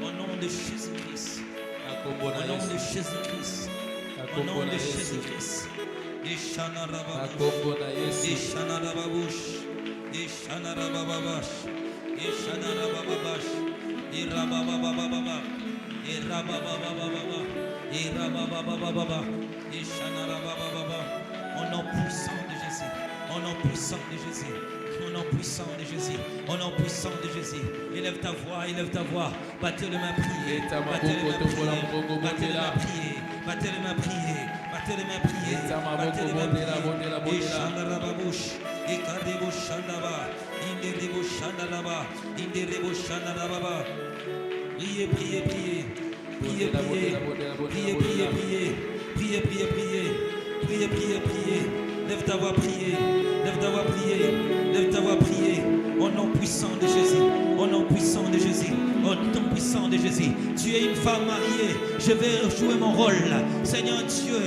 Au nom de Jésus-Christ. Au nom de Jésus-Christ. Au nom de Jésus-Christ. Ishana Rababush. Ishana Rababush. Ishana Rabababash. Ishana Rabababash. Irabababababa. Irabababababa. Irabababababa. Ishana Rabababa. Au nom puissant de Jésus. Au nom puissant de Jésus. Au nom puissant de Jésus, au nom puissant de Jésus. Élève ta voix, élève ta voix. Battez les mains, priez. Battez les mains, priez. Battez les mains, priez. Battez les mains, priez. Battez les mains, priez. Battez les mains, priez. Ishandarababush, Ikadebo Shandaba, Inderebo Shandalaba, Inderebo Shandalaba. Priez, priez, priez. Priez, priez. Priez, priez, priez. Priez, priez, priez. Priez, priez, priez. Lève ta voix, priez. Lève ta voix, priez. Lève ta voix, priez. Au nom puissant de Jésus. Au nom puissant de Jésus. Au nom puissant de Jésus. Tu es une femme mariée. Je vais jouer mon rôle. Seigneur Dieu,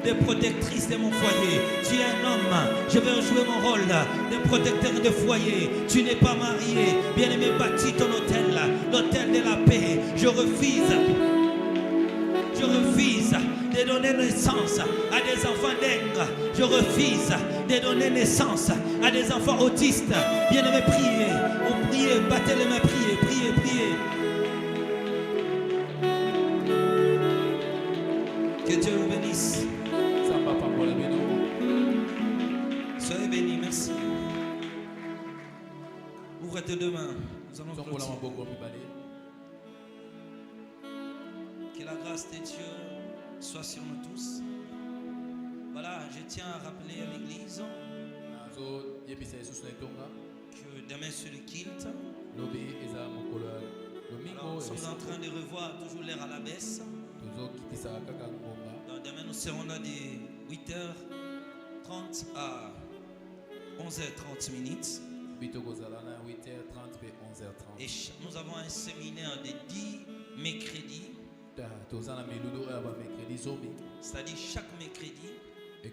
de protectrice de mon foyer. Tu es un homme. Je vais jouer mon rôle de protecteur de foyer. Tu n'es pas marié. Bien-aimé, bâtis ton hôtel. L'hôtel de la paix. Je refuse de donner naissance à des enfants dingues. Je refuse de donner naissance à des enfants autistes. Bien-aimés, priez. On prie, battez les mains, priez, priez, priez. Que Dieu vous bénisse. Soyez bénis, merci. Ouvre tes deux mains. Nous allons continuer. Que la grâce de Dieu soit sur nous tous. Voilà, je tiens à rappeler à l'église que demain sur le kilt, alors, nous sommes en train de revoir toujours l'heure à la baisse. Donc, demain nous serons là de 8h30 à 11h30 minutes. Et nous avons un séminaire de 10 mercredi, c'est-à-dire chaque mercredi, nous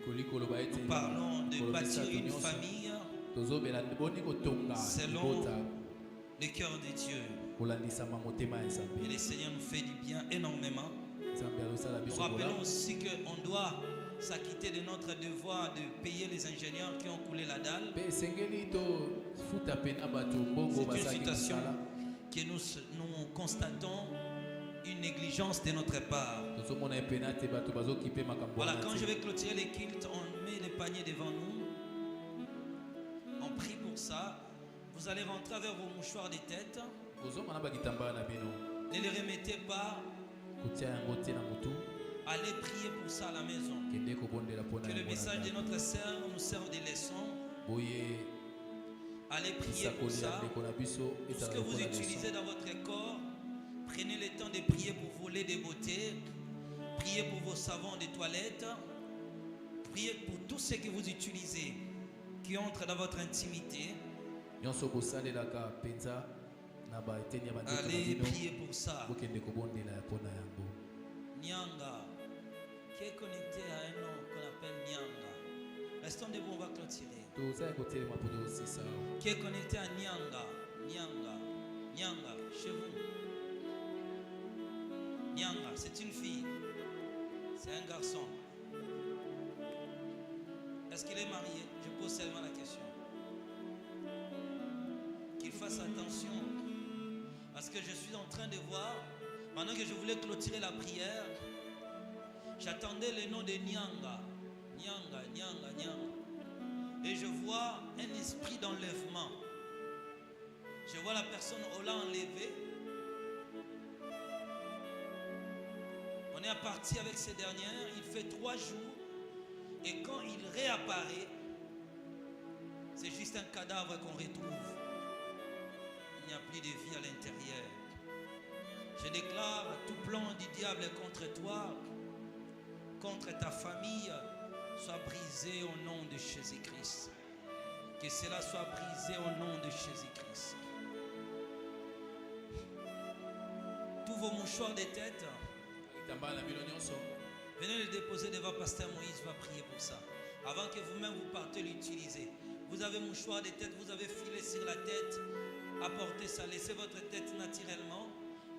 parlons de bâtir une famille selon le cœur de Dieu. Et le Seigneur nous fait du bien énormément. Nous rappelons aussi qu'on doit s'acquitter de notre devoir de payer les ingénieurs qui ont coulé la dalle. C'est une situation que nous constatons une négligence de notre part. Voilà, quand je vais clôturer les cultes, on met les paniers devant nous. On prie pour ça. Vous allez rentrer avec vos mouchoirs de tête. Ne les remettez pas. Allez prier pour ça à la maison. Que le message de notre sœur nous serve de leçon. Allez prier pour ça. Tout ce que vous utilisez dans votre corps, prenez le temps de prier pour vos laits de beauté. Priez pour vos savons de toilette. Priez pour tout ce que vous utilisez qui entre dans votre intimité. Allez prier pour ça. Nyanga, qui est connecté à un nom qu'on appelle Nyanga. Restons debout, on va clôturer. Qui est connecté à Nyanga, Nyanga, chez vous. Nyanga, c'est une fille. C'est un garçon. Est-ce qu'il est marié? Je pose seulement la question. Qu'il fasse attention. Parce que je suis en train de voir, pendant que je voulais clôturer la prière, j'attendais le nom de Nyanga. Nyanga. Et je vois un esprit d'enlèvement. Je vois la personne, on l'a enlevé. On est parti avec ces dernières, il fait 3 jours. Et quand il réapparaît, c'est juste un cadavre qu'on retrouve. Il n'y a plus de vie à l'intérieur. Je déclare tout plan du diable contre toi, contre ta famille, soit brisé au nom de Jésus-Christ. Que cela soit brisé au nom de Jésus-Christ. Tous vos mouchoirs de tête, venez les déposer devant Pasteur Moïse, va prier pour ça. Avant que vous-même vous partez l'utiliser. Vous avez mouchoir de tête, vous avez filet sur la tête. Apportez ça, laissez votre tête naturellement.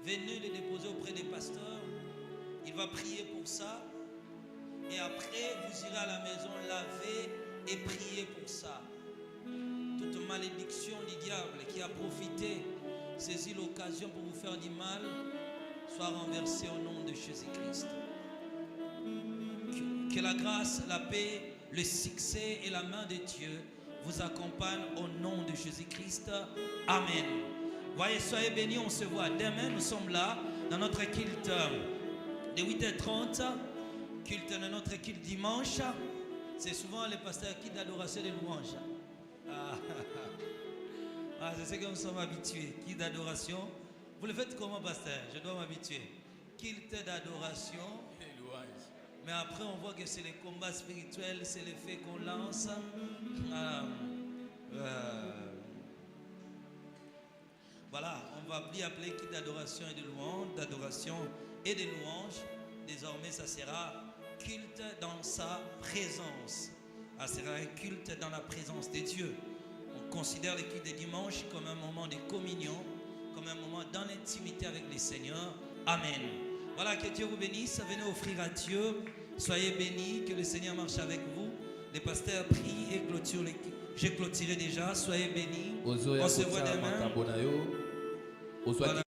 Venez les déposer auprès des pasteurs. Il va prier pour ça. Et après, vous irez à la maison laver et prier pour ça. Toute malédiction du diable qui a profité, saisi l'occasion pour vous faire du mal, soit renversée au nom de Jésus-Christ. Que la grâce, la paix, le succès et la main de Dieu vous accompagnent au nom de Jésus-Christ. Amen. Voyez, soyez bénis, on se voit demain. Nous sommes là dans notre culte de 8h30. Culte de notre culte dimanche. C'est souvent les pasteurs qui d'adoration et de louange. Je sais que nous sommes habitués. Culte d'adoration. Vous le faites comment, pasteur? Je dois m'habituer. Culte d'adoration. Mais après, on voit que c'est les combats spirituels, c'est les faits qu'on lance. Voilà, on va plus appeler culte d'adoration et de louange, d'adoration et de louange. Désormais, ça sera culte dans sa présence. Ça sera un culte dans la présence de Dieu. On considère le culte de dimanche comme un moment de communion, comme un moment dans l'intimité avec le Seigneur. Amen. Voilà, que Dieu vous bénisse. Venez offrir à Dieu. Soyez bénis, que le Seigneur marche avec vous. Les pasteurs prient et clôturent les cultes. J'ai clôturé déjà. Soyez bénis. On se voit demain. Voilà.